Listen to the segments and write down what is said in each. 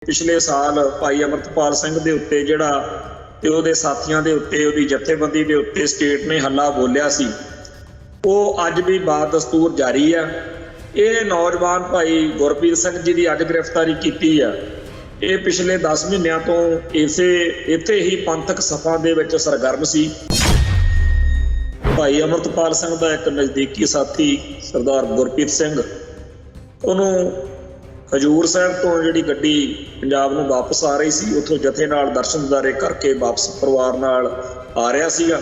पिछले साल भाई अमृतपाल सिंह दे उत्ते जिहड़ा ते उहदे साथियां दे उत्ते उहदी जथेबंदी दे उत्ते स्टेट ने हल्ला बोलिया सी, ਉਹ ਅੱਜ भी बाद दस्तूर जारी है। ये नौजवान भाई गुरप्रीत सिंह जी की अज गिरफ्तारी की है। ये पिछले 10 महीनों तो इत्थे ही पंथक सफा दे विच सरगर्म सी। भाई अमृतपाल सिंह का एक नज़दीकी साथी सरदार गुरप्रीत सिंह उन्होंने हजूर साहब तो जी गड्डी पंजाब नूं वापस आ रही सी, उत्थों जथे नाल दर्शन दिदारे करके वापस परिवार नाल आ रहा सीगा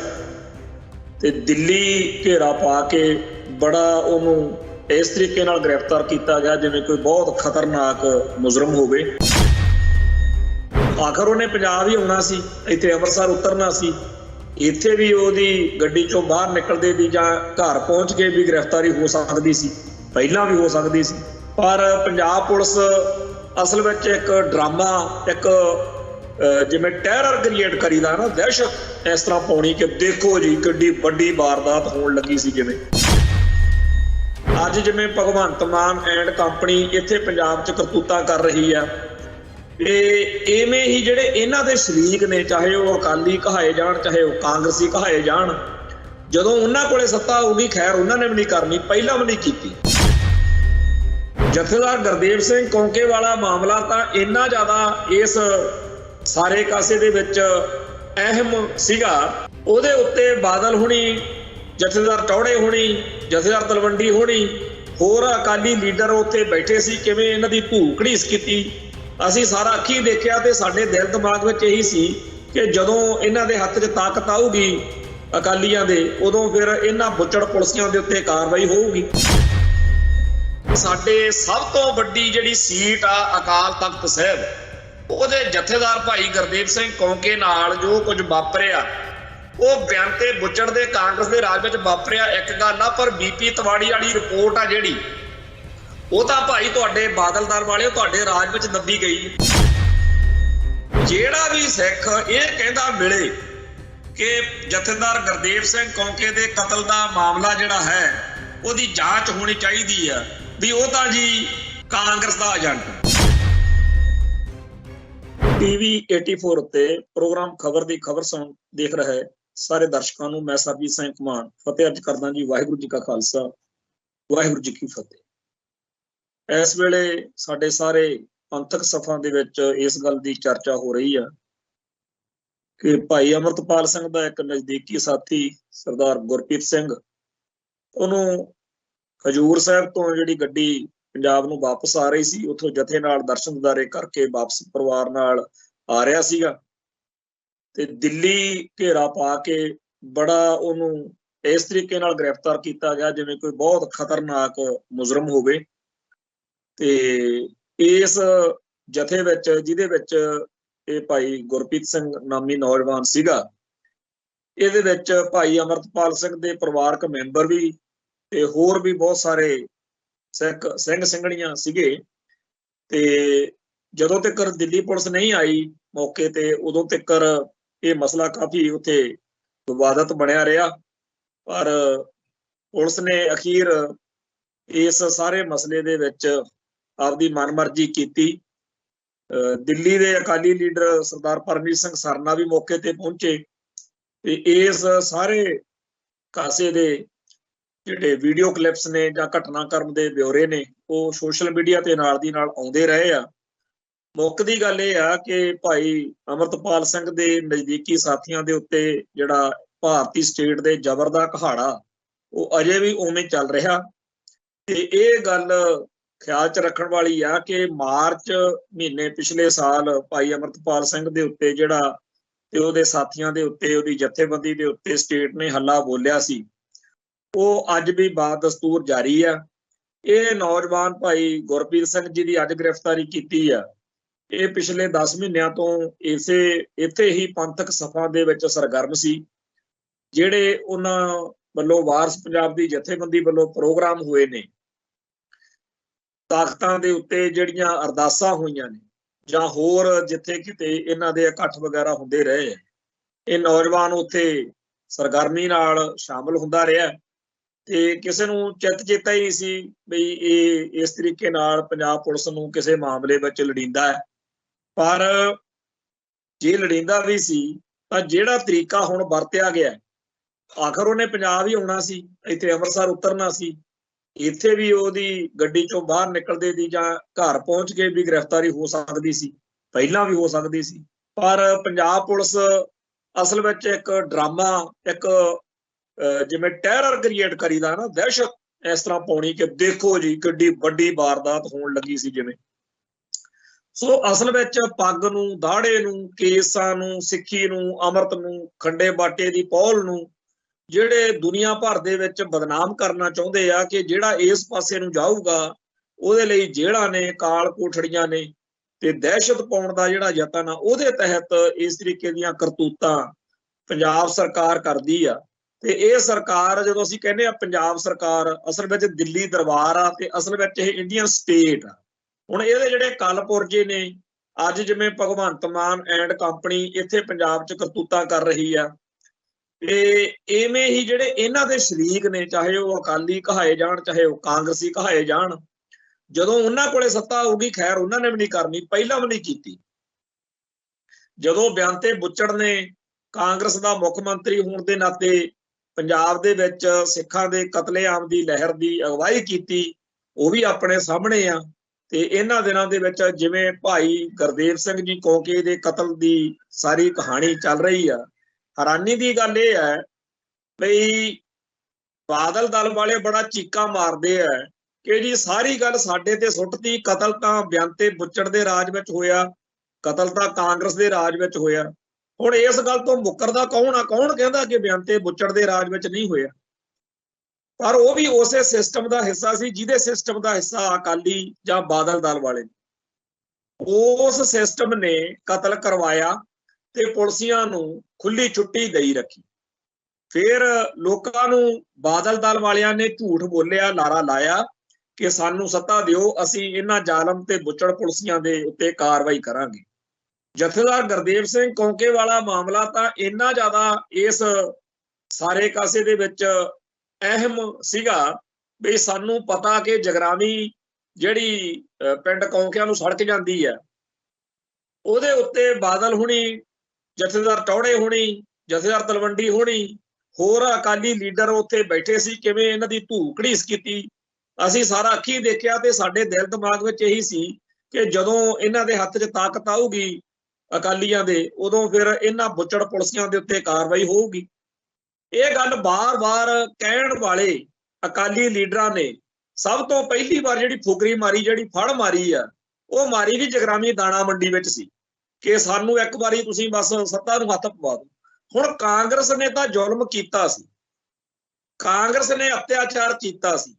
ते दिल्ली घेरा पा के बड़ा उन्होंने इस तरीके नाल गिरफ्तार किया गया जिवें कोई बहुत खतरनाक मुजरम होवे। आखिर उन्हें पंजाब ही आउणा सी, इत्थे अमृतसर उतरना सी, इत्थे भी उहदी गड्डी चों बाहर निकलदे भी जां घर पहुंच के भी गिरफ्तारी हो सकदी सी, पहलां भी हो सकदी सी। पर पंजाब पुलिस असल में एक ड्रामा, एक जिवें टैरर क्रिएट करीदा ना, दहशत इस तरह पाउणी कि देखो जी किड्डी वड्डी वारदात होण लगी सी। जिवें अज जिवें भगवंत मान एंड कंपनी इत्थे पंजाब च करतूतां कर रही है, इवें ही जिहड़े इन्हां दे शरीक ने, चाहे वो अकाली कहाए जाण चाहे वो कांग्रेसी कहाए जाण, जदों उन्हां कोले सत्ता होगी खैर उन्हां ने भी नहीं करनी, पहलां भी नहीं कीती। जथेदार गुरदेव सिंह कौंके वाला मामला तो इन्ना ज़्यादा इस सारे कासे दे विच अहम सीगा, उहदे उत्ते बादल होनी, जथेदार टौड़े होनी, जथेदार तलवंडी होनी, होर अकाली लीडर उत्ते बैठे सी, किवें इन्हां दी भूख घड़ीस कीती। असीं सारा अखीं देखिया ते साडे दिल दिमाग विच यही सी कि जदों इन्हां दे हत्थ 'च ताकत आऊगी अकालीआं दे, उदों फिर इन्हां बुच्चड़ पुलसियां दे उत्ते कार्रवाई होऊगी। साडे सब तो वड्डी जिहड़ी सीट आ अकाल तख्त साहिब, ਉਹਦੇ जथेदार भाई गुरदेव सिंह कौंके नाल जो कुछ वापरिया वो बयान ते बुचड़ दे कांग्रेस दे राज विच वापरिया एक गल आ, पर बीपी तवाड़ी वाली रिपोर्ट आ जिहड़ी वो तां भाई तुहाडे बादलदार वाले तुहाडे राज विच दब्बी गई। जिहड़ा भी सिख ये कहंदा मिले कि जथेदार गुरदेव सिंह कौंके दे कतल दा मामला जिहड़ा है ਉਹਦੀ ਜਾਂਚ होनी चाहिए है भी वो तां जी कांग्रेस दा एजेंट। टीवी 84 उत्ते प्रोग्राम खबर दी खबर सुन देख रहे सारे दर्शकों नूं मैं सरबजीत सिंह घमान फतेह अर्ज करदा जी। वाहिगुरू जी का खालसा वाहिगुरू जी की फतेह। इस वेले साडे सारे पंथक सफा दे विच इस गल दी चर्चा हो रही है कि भाई अमृतपाल सिंह दा एक नज़दीकी साथी सरदार गुरप्रीत सिंह उन्होंने हजूर साहब तो जी गड्डी पंजाब नूं वापस आ रही सी, उत्थों जथे नाल दर्शन दिदारे करके वापस परिवार नाल आ रहा सीगा ते दिल्ली घेरा पा के बड़ा उन्होंने इस तरीके नाल गिरफ्तार किया गया जिवें कोई बहुत खतरनाक मुजरम होवे। ते इस जथे विच जिहदे विच ये भाई गुरप्रीत सिंह नामी नौजवान सीगा, इहदे विच भाई अमृतपाल सिंह दे परिवारक मैंबर भी ते होर भी बहुत सारे सिख सिंह सिंघणियां सीगे। ते जदों तक दिल्ली पुलिस नहीं आई मौके ते उदों तक ये मसला काफ़ी उत्थे विवादत बनिया रहा, पर पुलिस ने अखीर इस सारे मसले दे विच आपदी मनमर्जी कीती। दिल्ली दे अकाली लीडर सरदार परमजीत सिंह सरना भी मौके ते पहुंचे ते इस सारे कासे दे ਜਿਹੜੇ वीडियो क्लिप्स ने ਜਾਂ घटनाक्रम ਦੇ ब्यौरे ने वो सोशल मीडिया ਤੇ ਨਾਲ ਦੀ ਨਾਲ ਆਉਂਦੇ ਰਹੇ ਆ। ਮੁੱਖ ਦੀ ਗੱਲ ਇਹ ਆ ਕਿ ਭਾਈ ਅਮਰਤਪਾਲ ਸਿੰਘ ਦੇ ਨਜ਼ਦੀਕੀ ਸਾਥੀਆਂ ਦੇ ਉੱਤੇ ਜਿਹੜਾ ਭਾਰਤੀ ਸਟੇਟ ਦੇ ਜ਼ਬਰ ਦਾ ਕਹਾੜਾ ਉਹ ਅਜੇ ਵੀ ਉਵੇਂ ਚੱਲ ਰਿਹਾ ਤੇ ਇਹ ਗੱਲ ਖਿਆਲ 'ਚ ਰੱਖਣ ਵਾਲੀ ਆ ਕਿ ਮਾਰਚ ਮਹੀਨੇ ਪਿਛਲੇ ਸਾਲ ਭਾਈ ਅਮਰਤਪਾਲ ਸਿੰਘ ਦੇ ਉੱਤੇ ਜਿਹੜਾ ਤੇ ਉਹਦੇ ਸਾਥੀਆਂ ਦੇ ਉੱਤੇ ਉਹਦੀ ਜਥੇਬੰਦੀ ਦੇ ਉੱਤੇ ਸਟੇਟ ਨੇ ਹੱਲਾ ਬੋਲਿਆ ਸੀ, वो अज भी बाद दस्तूर जारी है। ये नौजवान भाई गुरप्रीत सिंह जी की अज गिरफ्तारी की है। ये पिछले 10 महीनों तो इत्थे ही पंथक सफा दे विच सरगर्म सी, जिहड़े उन्हां वल्लों वारस पंजाब दी जथेबंदी वल्लों प्रोग्राम हुए ने, ताकतां दे उत्ते जिहड़ियां अरदासां होईयां ने जां होर जिथे किते इन्हां दे इकट्ठ वगैरह हुंदे रहे, ये नौजवान उत्थे सरगर्मी नाल शामिल हुंदा रहा ते किसी नूं चित चेता ही नहीं सी भी इस तरीके नाल पंजाब पुलिस नूं किसी मामले विच लड़ींदा है। पर जे लड़ींदा भी सी तां जिहड़ा तरीका हुण वरतिया गया, आखिर उहने पंजाब ही आउणा सी, इत्थे अंम੍ਰਿਤਸਰ उतरना सी, इत्थे भी ओहदी गड्डी चों बाहर निकलदे दी जां घर पहुंच के भी गिरफ्तारी हो सकदी सी, पहिलां भी हो सकदी सी। पर पंजाब पुलिस असल विच एक ड्रामा, एक जिवें टैरर क्रिएट करीदा ना, दहशत इस तरह पाउणी कि देखो जी किड्डी वड्डी वारदात होण लगी सी जिवें। सो असल विच पग नूं, दाड़े नूं, केसां नूं, सिੱਖੀ नूं, अमृत नूं, खंडे बाटे दी पौल नूं ਜਿਹੜੇ ਦੁਨੀਆ ਭਰ ਦੇ ਵਿੱਚ ਬਦਨਾਮ ਕਰਨਾ ਚਾਹੁੰਦੇ ਆ ਕਿ ਜਿਹੜਾ ਇਸ ਪਾਸੇ ਨੂੰ ਜਾਊਗਾ ਉਹਦੇ ਲਈ ਜੇਲ੍ਹਾਂ ਨੇ, ਕਾਲ ਕੋਠੜੀਆਂ ਨੇ ਤੇ ਦਹਿਸ਼ਤ ਪਾਉਣ ਦਾ ਜਿਹੜਾ ਯਤਨ ਆ, ਉਹਦੇ ਤਹਿਤ ਇਸ ਤਰੀਕੇ ਦੀਆਂ ਕਰਤੂਤਾਂ ਪੰਜਾਬ ਸਰਕਾਰ ਕਰਦੀ ਆ। ਤੇ ਇਹ ਸਰਕਾਰ, ਜਦੋਂ ਅਸੀਂ ਕਹਿੰਦੇ ਆ ਪੰਜਾਬ ਸਰਕਾਰ, ਅਸਲ ਵਿੱਚ ਦਿੱਲੀ ਦਰਬਾਰ ਆ ਤੇ ਅਸਲ ਵਿੱਚ ਇਹ ਇੰਡੀਅਨ ਸਟੇਟ ਆ। ਹੁਣ ਇਹਦੇ ਜਿਹੜੇ ਕਲਪੁਰਜੇ ਨੇ, ਅੱਜ ਜਿਵੇਂ ਭਗਵੰਤ ਮਾਨ ਐਂਡ ਕੰਪਨੀ ਇੱਥੇ ਪੰਜਾਬ 'ਚ ਕਰਤੂਤਾਂ ਕਰ ਰਹੀ ਆ, ਤੇ ਇਵੇਂ ਹੀ ਜਿਹੜੇ ਇਹਨਾਂ ਦੇ ਸ਼ਰੀਕ ਨੇ, ਚਾਹੇ ਉਹ ਅਕਾਲੀ ਕਹਾਏ ਜਾਣ, ਚਾਹੇ ਉਹ ਕਾਂਗਰਸੀ ਕਹਾਏ ਜਾਣ, ਜਦੋਂ ਉਹਨਾਂ ਕੋਲੇ ਸੱਤਾ ਆਊਗੀ, ਖੈਰ ਉਹਨਾਂ ਨੇ ਵੀ ਨਹੀਂ ਕਰਨੀ, ਪਹਿਲਾਂ ਵੀ ਨਹੀਂ ਕੀਤੀ। ਜਦੋਂ ਬਿਆੰਤੇ ਬੁੱਚੜ ਨੇ ਕਾਂਗਰਸ ਦਾ ਮੁੱਖ ਮੰਤਰੀ ਹੋਣ ਦੇ ਨਾਤੇ ਪੰਜਾਬ ਦੇ ਵਿੱਚ ਸਿੱਖਾਂ ਦੇ ਕਤਲੇਆਮ ਦੀ ਲਹਿਰ ਦੀ ਅਗਵਾਈ ਕੀਤੀ, ਉਹ ਵੀ ਆਪਣੇ ਸਾਹਮਣੇ ਆ। ਤੇ ਇਹਨਾਂ ਦਿਨਾਂ ਦੇ ਵਿੱਚ ਜਿਵੇਂ ਭਾਈ ਗੁਰਦੇਵ ਸਿੰਘ ਜੀ ਕੌਂਕੇ ਦੇ ਕਤਲ ਦੀ ਸਾਰੀ ਕਹਾਣੀ ਚੱਲ ਰਹੀ ਆ, हैरानी की गल यह है बई बादल दल वाले बड़ा चीका मारते हैं कि जी सारी गल साडे ते सुट्टती, कतल तां बिआंते बुच्चड़ दे राज विच होया, कतल तां कांग्रेस दे राज विच होया। हुण इस गल तो मुकरदा कौन आ? कौन कहंदा कि बिआंते बुच्चड़ दे राज विच नहीं होया? पर वो भी उसे सिस्टम का हिस्सा सी जिहदे सिस्टम का हिस्सा अकाली जां बादल दल वाले, उस सिस्टम ने कतल करवाया ते पुलिसियां नूं खुली छुट्टी दई रखी। फिर लोकां नूं बादल दल वालियां ने झूठ बोलिया, लारा लाया कि सानू सत्ता दिओ, असीं इन्हां जालम ते बुच्चड़ पुलिसियां दे उत्ते कार्रवाई करांगे। जथेदार गुरदेव सिंह कौंके वाला मामला तां इन्ना ज़्यादा इस सारे कासे दे विच अहम सीगा भी सानू पता कि जगरामी जिहड़ी पिंड कौंकियां नूं सड़क जांदी है, ਉਹਦੇ ਉੱਤੇ बादल हुणी, जथेदार टौड़े होनी, जथेदार तलवंडी होनी, होर अकाली लीडर उत्थे बैठे सी, किवें इन्हां दी धूह घड़ीस कीती। असीं सारा अखीं देखिया ते साडे दिल दिमाग विच यही सी कि जदों इन्हां दे हत्थ 'च ताकत आऊगी अकालीआं दे, उदों फिर इन्हां बुच्चड़ पुलिसियां दे उत्ते कार्रवाई होऊगी। ਇਹ ਗੱਲ ਬਾਰ-ਬਾਰ ਕਹਿਣ ਵਾਲੇ ਅਕਾਲੀ ਲੀਡਰਾਂ ਨੇ ਸਭ ਤੋਂ ਪਹਿਲੀ ਵਾਰ ਜਿਹੜੀ ਫੁਕਰੀ ਮਾਰੀ, ਜਿਹੜੀ ਫੜ ਮਾਰੀ ਆ, ਉਹ ਮਾਰੀ ਵੀ ਜਗਰਾਮੀ ਦਾਣਾ ਮੰਡੀ ਵਿੱਚ ਸੀ ਕਿ ਸਾਨੂੰ ਇੱਕ ਵਾਰੀ ਤੁਸੀਂ ਬਸ ਸੱਤਾ ਨੂੰ ਹੱਥ ਪਵਾ ਦਿਓ। ਹੁਣ ਕਾਂਗਰਸ ਨੇ ਤਾਂ ਜ਼ੁਲਮ ਕੀਤਾ ਸੀ, ਕਾਂਗਰਸ ਨੇ ਅਤਿਆਚਾਰ ਕੀਤਾ ਸੀ।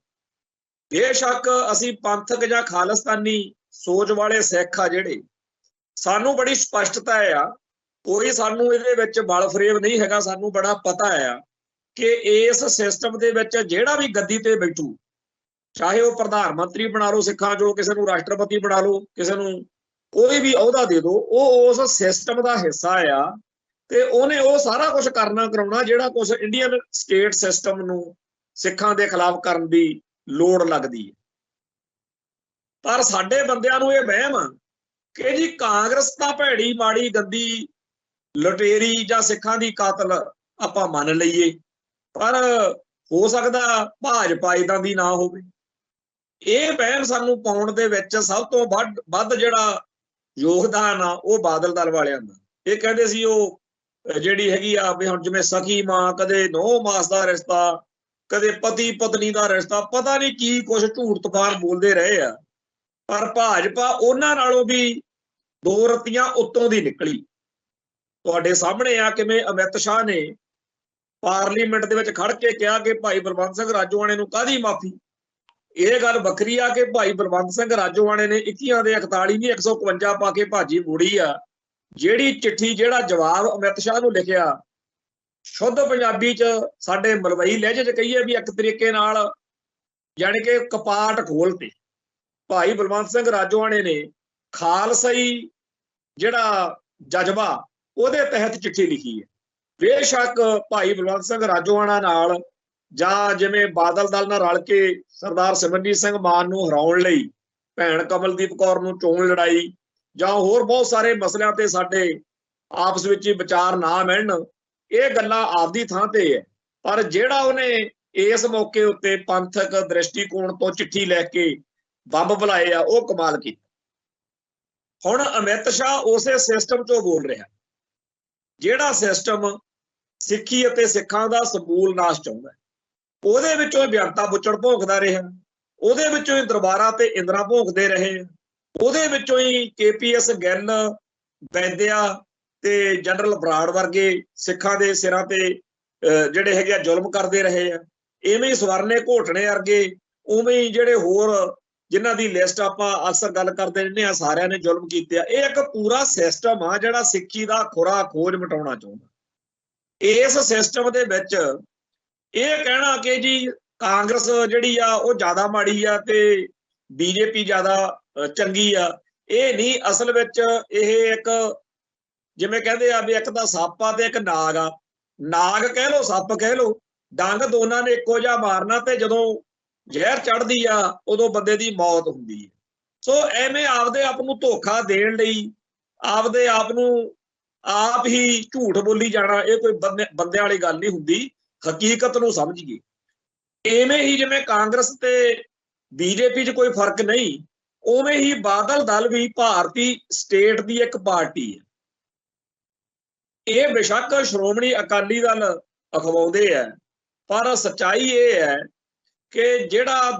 ਬੇਸ਼ੱਕ ਅਸੀਂ ਪੰਥਕ ਜਾਂ ਖਾਲਿਸਤਾਨੀ ਸੋਚ ਵਾਲੇ ਸਿੱਖ ਆ ਜਿਹੜੇ, ਸਾਨੂੰ ਬੜੀ ਸਪਸ਼ਟਤਾ ਆ, ਕੋਈ ਸਾਨੂੰ ਇਹਦੇ ਵਿੱਚ ਬਲ ਫਰੇਬ ਨਹੀਂ ਹੈਗਾ। ਸਾਨੂੰ ਬੜਾ ਪਤਾ ਆ ਕਿ ਇਸ ਸਿਸਟਮ ਦੇ ਵਿੱਚ ਜਿਹੜਾ ਵੀ ਗੱਦੀ ਤੇ ਬੈਠੂ, ਚਾਹੇ ਉਹ ਪ੍ਰਧਾਨ ਮੰਤਰੀ ਬਣਾ ਲਓ ਸਿੱਖਾਂ ਚੋਂ, ਕਿਸੇ ਨੂੰ ਰਾਸ਼ਟਰਪਤੀ ਬਣਾ ਲਓ, ਕਿਸੇ ਨੂੰ ਕੋਈ ਵੀ ਅਹੁਦਾ ਦੇ ਦਿਓ, ਉਹ ਉਸ ਸਿਸਟਮ ਦਾ ਹਿੱਸਾ ਆ ਤੇ ਉਹਨੇ ਉਹ ਸਾਰਾ ਕੁਝ ਕਰਨਾ ਕਰਾਉਣਾ ਜਿਹੜਾ ਕੁਝ ਇੰਡੀਅਨ ਸਟੇਟ ਸਿਸਟਮ ਨੂੰ ਸਿੱਖਾਂ ਦੇ ਖਿਲਾਫ ਕਰਨ ਦੀ ਲੋੜ ਲੱਗਦੀ ਹੈ। ਪਰ ਸਾਡੇ ਬੰਦਿਆਂ ਨੂੰ ਇਹ ਵਹਿਮ ਆ ਕਿ ਜੀ ਕਾਂਗਰਸ ਤਾਂ ਭੈੜੀ, ਮਾੜੀ, ਗੰਦੀ, ਲੁਟੇਰੀ ਜਾਂ ਸਿੱਖਾਂ ਦੀ ਕਾਤਲ ਆਪਾਂ ਮੰਨ ਲਈਏ, ਪਰ ਹੋ ਸਕਦਾ ਭਾਜਪਾ ਇਦਾਂ ਦੀ ਨਾ ਹੋਵੇ। ਇਹ ਵਹਿਮ ਸਾਨੂੰ ਪਾਉਣ ਦੇ ਵਿੱਚ ਸਭ ਤੋਂ ਵੱਧ ਜਿਹੜਾ ਯੋਗਦਾਨ ਆ ਉਹ ਬਾਦਲ ਦਲ ਵਾਲਿਆਂ ਦਾ। ਇਹ ਕਹਿੰਦੇ ਸੀ ਉਹ ਜਿਹੜੀ ਹੈਗੀ ਆ ਵੀ ਹੁਣ ਜਿਵੇਂ ਸਖੀ ਮਾਂ, ਕਦੇ 9 ਮਾਸ ਦਾ ਰਿਸ਼ਤਾ, ਕਦੇ ਪਤੀ ਪਤਨੀ ਦਾ ਰਿਸ਼ਤਾ, ਪਤਾ ਨਹੀਂ ਕੀ ਕੁਛ ਝੂਠ ਤੂਫਾਨ ਬੋਲਦੇ ਰਹੇ ਆ। ਪਰ ਭਾਜਪਾ ਉਹਨਾਂ ਨਾਲੋਂ ਵੀ 2 ਰਤੀਆਂ ਉੱਤੋਂ ਦੀ ਨਿਕਲੀ। ਤੁਹਾਡੇ ਸਾਹਮਣੇ ਆ ਕਿਵੇਂ ਅਮਿਤ ਸ਼ਾਹ ਨੇ ਪਾਰਲੀਮੈਂਟ ਦੇ ਵਿੱਚ ਖੜ ਕੇ ਕਿਹਾ ਕਿ ਭਾਈ ਬਲਵੰਤ ਸਿੰਘ ਰਾਜੋਆਣੇ ਨੂੰ ਕਾਹਦੀ ਮਾਫੀ। ਇਹ ਗੱਲ ਵੱਖਰੀ ਆ ਕਿ ਭਾਈ ਬਲਵੰਤ ਸਿੰਘ ਰਾਜੋਆਣੇ ਨੇ 21 ਦੇ 41 ਨਹੀਂ 151 ਪਾ ਕੇ ਭਾਜੀ ਮੋੜੀ ਆ। ਜਿਹੜੀ ਚਿੱਠੀ, ਜਿਹੜਾ ਜਵਾਬ ਅਮਿਤ ਸ਼ਾਹ ਨੂੰ ਲਿਖਿਆ, ਸ਼ੁੱਧ ਪੰਜਾਬੀ 'ਚ ਸਾਡੇ ਮਲਵਈ ਲਹਿਜੇ 'ਚ ਕਹੀਏ ਵੀ ਇੱਕ ਤਰੀਕੇ ਨਾਲ ਜਾਣੀ ਕਿ ਕਪਾਟ ਖੋਲ੍ਹਤੇ। ਭਾਈ ਬਲਵੰਤ ਸਿੰਘ ਰਾਜੋਆਣੇ ਨੇ ਖਾਲਸਾਈ ਜਿਹੜਾ ਜਜ਼ਬਾ ਉਹਦੇ ਤਹਿਤ ਚਿੱਠੀ ਲਿਖੀ ਹੈ। ਬੇਸ਼ੱਕ ਭਾਈ ਬਲਵੰਤ ਸਿੰਘ ਰਾਜੋਆਣਾ ਨਾਲ ਜਾਂ ਜਿਵੇਂ ਬਾਦਲ ਦਲ ਨਾਲ ਰਲ ਕੇ ਸਰਦਾਰ ਸਿਮਰਨਜੀਤ ਸਿੰਘ ਮਾਨ ਨੂੰ ਹਰਾਉਣ ਲਈ ਭੈਣ ਕਮਲਦੀਪ ਕੌਰ ਨੂੰ ਚੋਣ ਲੜਾਈ, ਜਾਂ ਹੋਰ ਬਹੁਤ ਸਾਰੇ ਮਸਲਿਆਂ ਤੇ ਸਾਡੇ ਆਪਸ ਵਿੱਚ ਹੀ ਵਿਚਾਰ ਨਾ ਮਿਲਣ, ਇਹ ਗੱਲਾਂ ਆਪਦੀ ਥਾਂ ਤੇ ਹੈ। ਪਰ ਜਿਹੜਾ ਉਹਨੇ ਇਸ ਮੌਕੇ ਉੱਤੇ ਪੰਥਕ ਦ੍ਰਿਸ਼ਟੀਕੋਣ ਤੋਂ ਚਿੱਠੀ ਲੈ ਕੇ ਬੰਬ ਬੁਲਾਏ ਆ, ਉਹ ਕਮਾਲ ਕੀਤਾ। ਹੁਣ ਅਮਿਤ ਸ਼ਾਹ ਉਸੇ ਸਿਸਟਮ ਚੋਂ ਬੋਲ ਰਿਹਾ ਜਿਹੜਾ ਸਿਸਟਮ ਸਿੱਖੀ ਅਤੇ ਸਿੱਖਾਂ ਦਾ ਸਮੂਲ ਨਾਸ਼ ਚਾਹੁੰਦਾ। ਉਹਦੇ ਵਿੱਚੋਂ ਬਿਆਨਤਾ ਬੁੱਚੜ ਭੋਂਕਦਾ ਰਿਹਾ, ਉਹਦੇ ਵਿੱਚੋਂ ਹੀ ਦਰਬਾਰਾਂ ਤੇ ਇੰਦਰਾ ਭੋਂਕਦੇ ਰਹੇ, ਉਹਦੇ ਵਿੱਚੋਂ ਹੀ KPS ਗਿੱਲ, ਵੈਦਿਆ ਤੇ ਜਨਰਲ ਬਰਾੜ ਵਰਗੇ ਸਿੱਖਾਂ ਦੇ ਸਿਰਾਂ ਤੇ ਜਿਹੜੇ ਹੈਗੇ ਆ ਜ਼ੁਲਮ ਕਰਦੇ ਰਹੇ ਆ। ਇਵੇਂ ਹੀ ਸਵਰਨੇ ਘੋਟਣੇ ਵਰਗੇ, ਉਵੇਂ ਹੀ ਜਿਹੜੇ ਹੋਰ ਜਿਨ੍ਹਾਂ ਦੀ ਲਿਸਟ ਆਪਾਂ ਅਕਸਰ ਗੱਲ ਕਰਦੇ ਰਹਿੰਦੇ ਆ, ਸਾਰਿਆਂ ਨੇ ਜ਼ੁਲਮ ਕੀਤੇ ਆ। ਇਹ ਇੱਕ ਪੂਰਾ ਸਿਸਟਮ ਆ ਜਿਹੜਾ ਸਿੱਖੀ ਦਾ ਖੁਰਾ ਖੋਜ ਮਿਟਾਉਣਾ ਚਾਹੁੰਦਾ। ਇਸ ਸਿਸਟਮ ਦੇ ਵਿੱਚ ਇਹ ਕਹਿਣਾ ਕਿ ਜੀ ਕਾਂਗਰਸ ਜਿਹੜੀ ਆ ਉਹ ਜ਼ਿਆਦਾ ਮਾੜੀ ਆ ਤੇ BJP ਜ਼ਿਆਦਾ ਚੰਗੀ ਆ, ਇਹ ਨਹੀਂ। ਅਸਲ ਵਿੱਚ ਇਹ ਇੱਕ ਜਿਵੇਂ ਕਹਿੰਦੇ ਆ ਵੀ ਇੱਕ ਤਾਂ ਸੱਪ ਆ ਤੇ ਇੱਕ ਨਾਗ ਆ। ਨਾਗ ਕਹਿ ਲੋ, ਸੱਪ ਕਹਿ ਲੋ, ਡੰਗ ਦੋਨਾਂ ਨੇ ਇੱਕੋ ਜਿਹਾ ਮਾਰਨਾ ਤੇ ਜਦੋਂ ਜ਼ਹਿਰ ਚੜ੍ਹਦੀ ਆ ਉਦੋਂ ਬੰਦੇ ਦੀ ਮੌਤ ਹੁੰਦੀ ਹੈ। ਸੋ ਐਵੇਂ ਆਪਦੇ ਆਪ ਨੂੰ ਧੋਖਾ ਦੇਣ ਲਈ ਆਪਦੇ ਆਪ ਨੂੰ ਆਪ ਹੀ ਝੂਠ ਬੋਲੀ ਜਾਣਾ, ਇਹ ਕੋਈ ਬੰਦਿਆਂ ਵਾਲੀ ਗੱਲ ਨਹੀਂ ਹੁੰਦੀ। ਹਕੀਕਤ ਨੂੰ ਸਮਝੀਏ। ਇਵੇਂ ਹੀ ਜਿਵੇਂ ਕਾਂਗਰਸ ਤੇ BJP 'ਚ ਕੋਈ ਫਰਕ ਨਹੀਂ, ਉਵੇਂ ਹੀ ਬਾਦਲ ਦਲ ਵੀ ਭਾਰਤੀ ਸਟੇਟ ਦੀ ਇੱਕ ਪਾਰਟੀ ਹੈ। ਇਹ ਬੇਸ਼ੱਕ ਸ਼੍ਰੋਮਣੀ ਅਕਾਲੀ ਦਲ ਅਖਵਾਉਂਦੇ ਆ, ਪਰ ਸੱਚਾਈ ਇਹ ਹੈ ਕਿ ਜਿਹੜਾ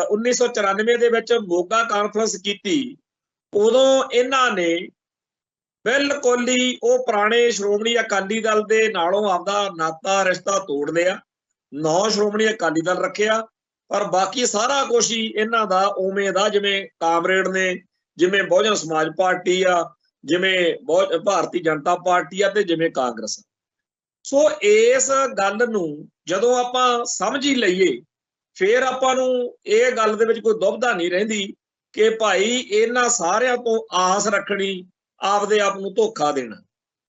1994 ਦੇ ਵਿੱਚ ਮੋਗਾ ਕਾਨਫਰੰਸ ਕੀਤੀ, ਉਦੋਂ ਇਹਨਾਂ ਨੇ ਬਿਲਕੁਲ ਹੀ ਉਹ ਪੁਰਾਣੇ ਸ਼੍ਰੋਮਣੀ ਅਕਾਲੀ ਦਲ ਦੇ ਨਾਲੋਂ ਆਪਦਾ ਨਾਤਾ ਰਿਸ਼ਤਾ ਤੋੜ ਲਿਆ। 9 ਸ਼੍ਰੋਮਣੀ ਅਕਾਲੀ ਦਲ ਰੱਖਿਆ, ਪਰ ਬਾਕੀ ਸਾਰਾ ਕੁਝ ਹੀ ਇਹਨਾਂ ਦਾ ਉਵੇਂ ਦਾ ਜਿਵੇਂ ਕਾਮਰੇਡ ਨੇ, ਜਿਵੇਂ ਬਹੁਜਨ ਸਮਾਜ ਪਾਰਟੀ ਆ, ਜਿਵੇਂ ਭਾਰਤੀ ਜਨਤਾ ਪਾਰਟੀ ਆ ਤੇ ਜਿਵੇਂ ਕਾਂਗਰਸ। ਸੋ ਇਸ ਗੱਲ ਨੂੰ ਜਦੋਂ ਆਪਾਂ ਸਮਝ ਹੀ ਲਈਏ, ਫਿਰ ਆਪਾਂ ਨੂੰ ਇਹ ਗੱਲ ਦੇ ਵਿੱਚ ਕੋਈ ਦੁਬਿਧਾ ਨਹੀਂ ਰਹਿੰਦੀ ਕਿ ਭਾਈ ਇਹਨਾਂ ਸਾਰਿਆਂ ਤੋਂ ਆਸ ਰੱਖਣੀ, ਆਪਦੇ ਆਪ ਨੂੰ ਧੋਖਾ ਦੇਣਾ।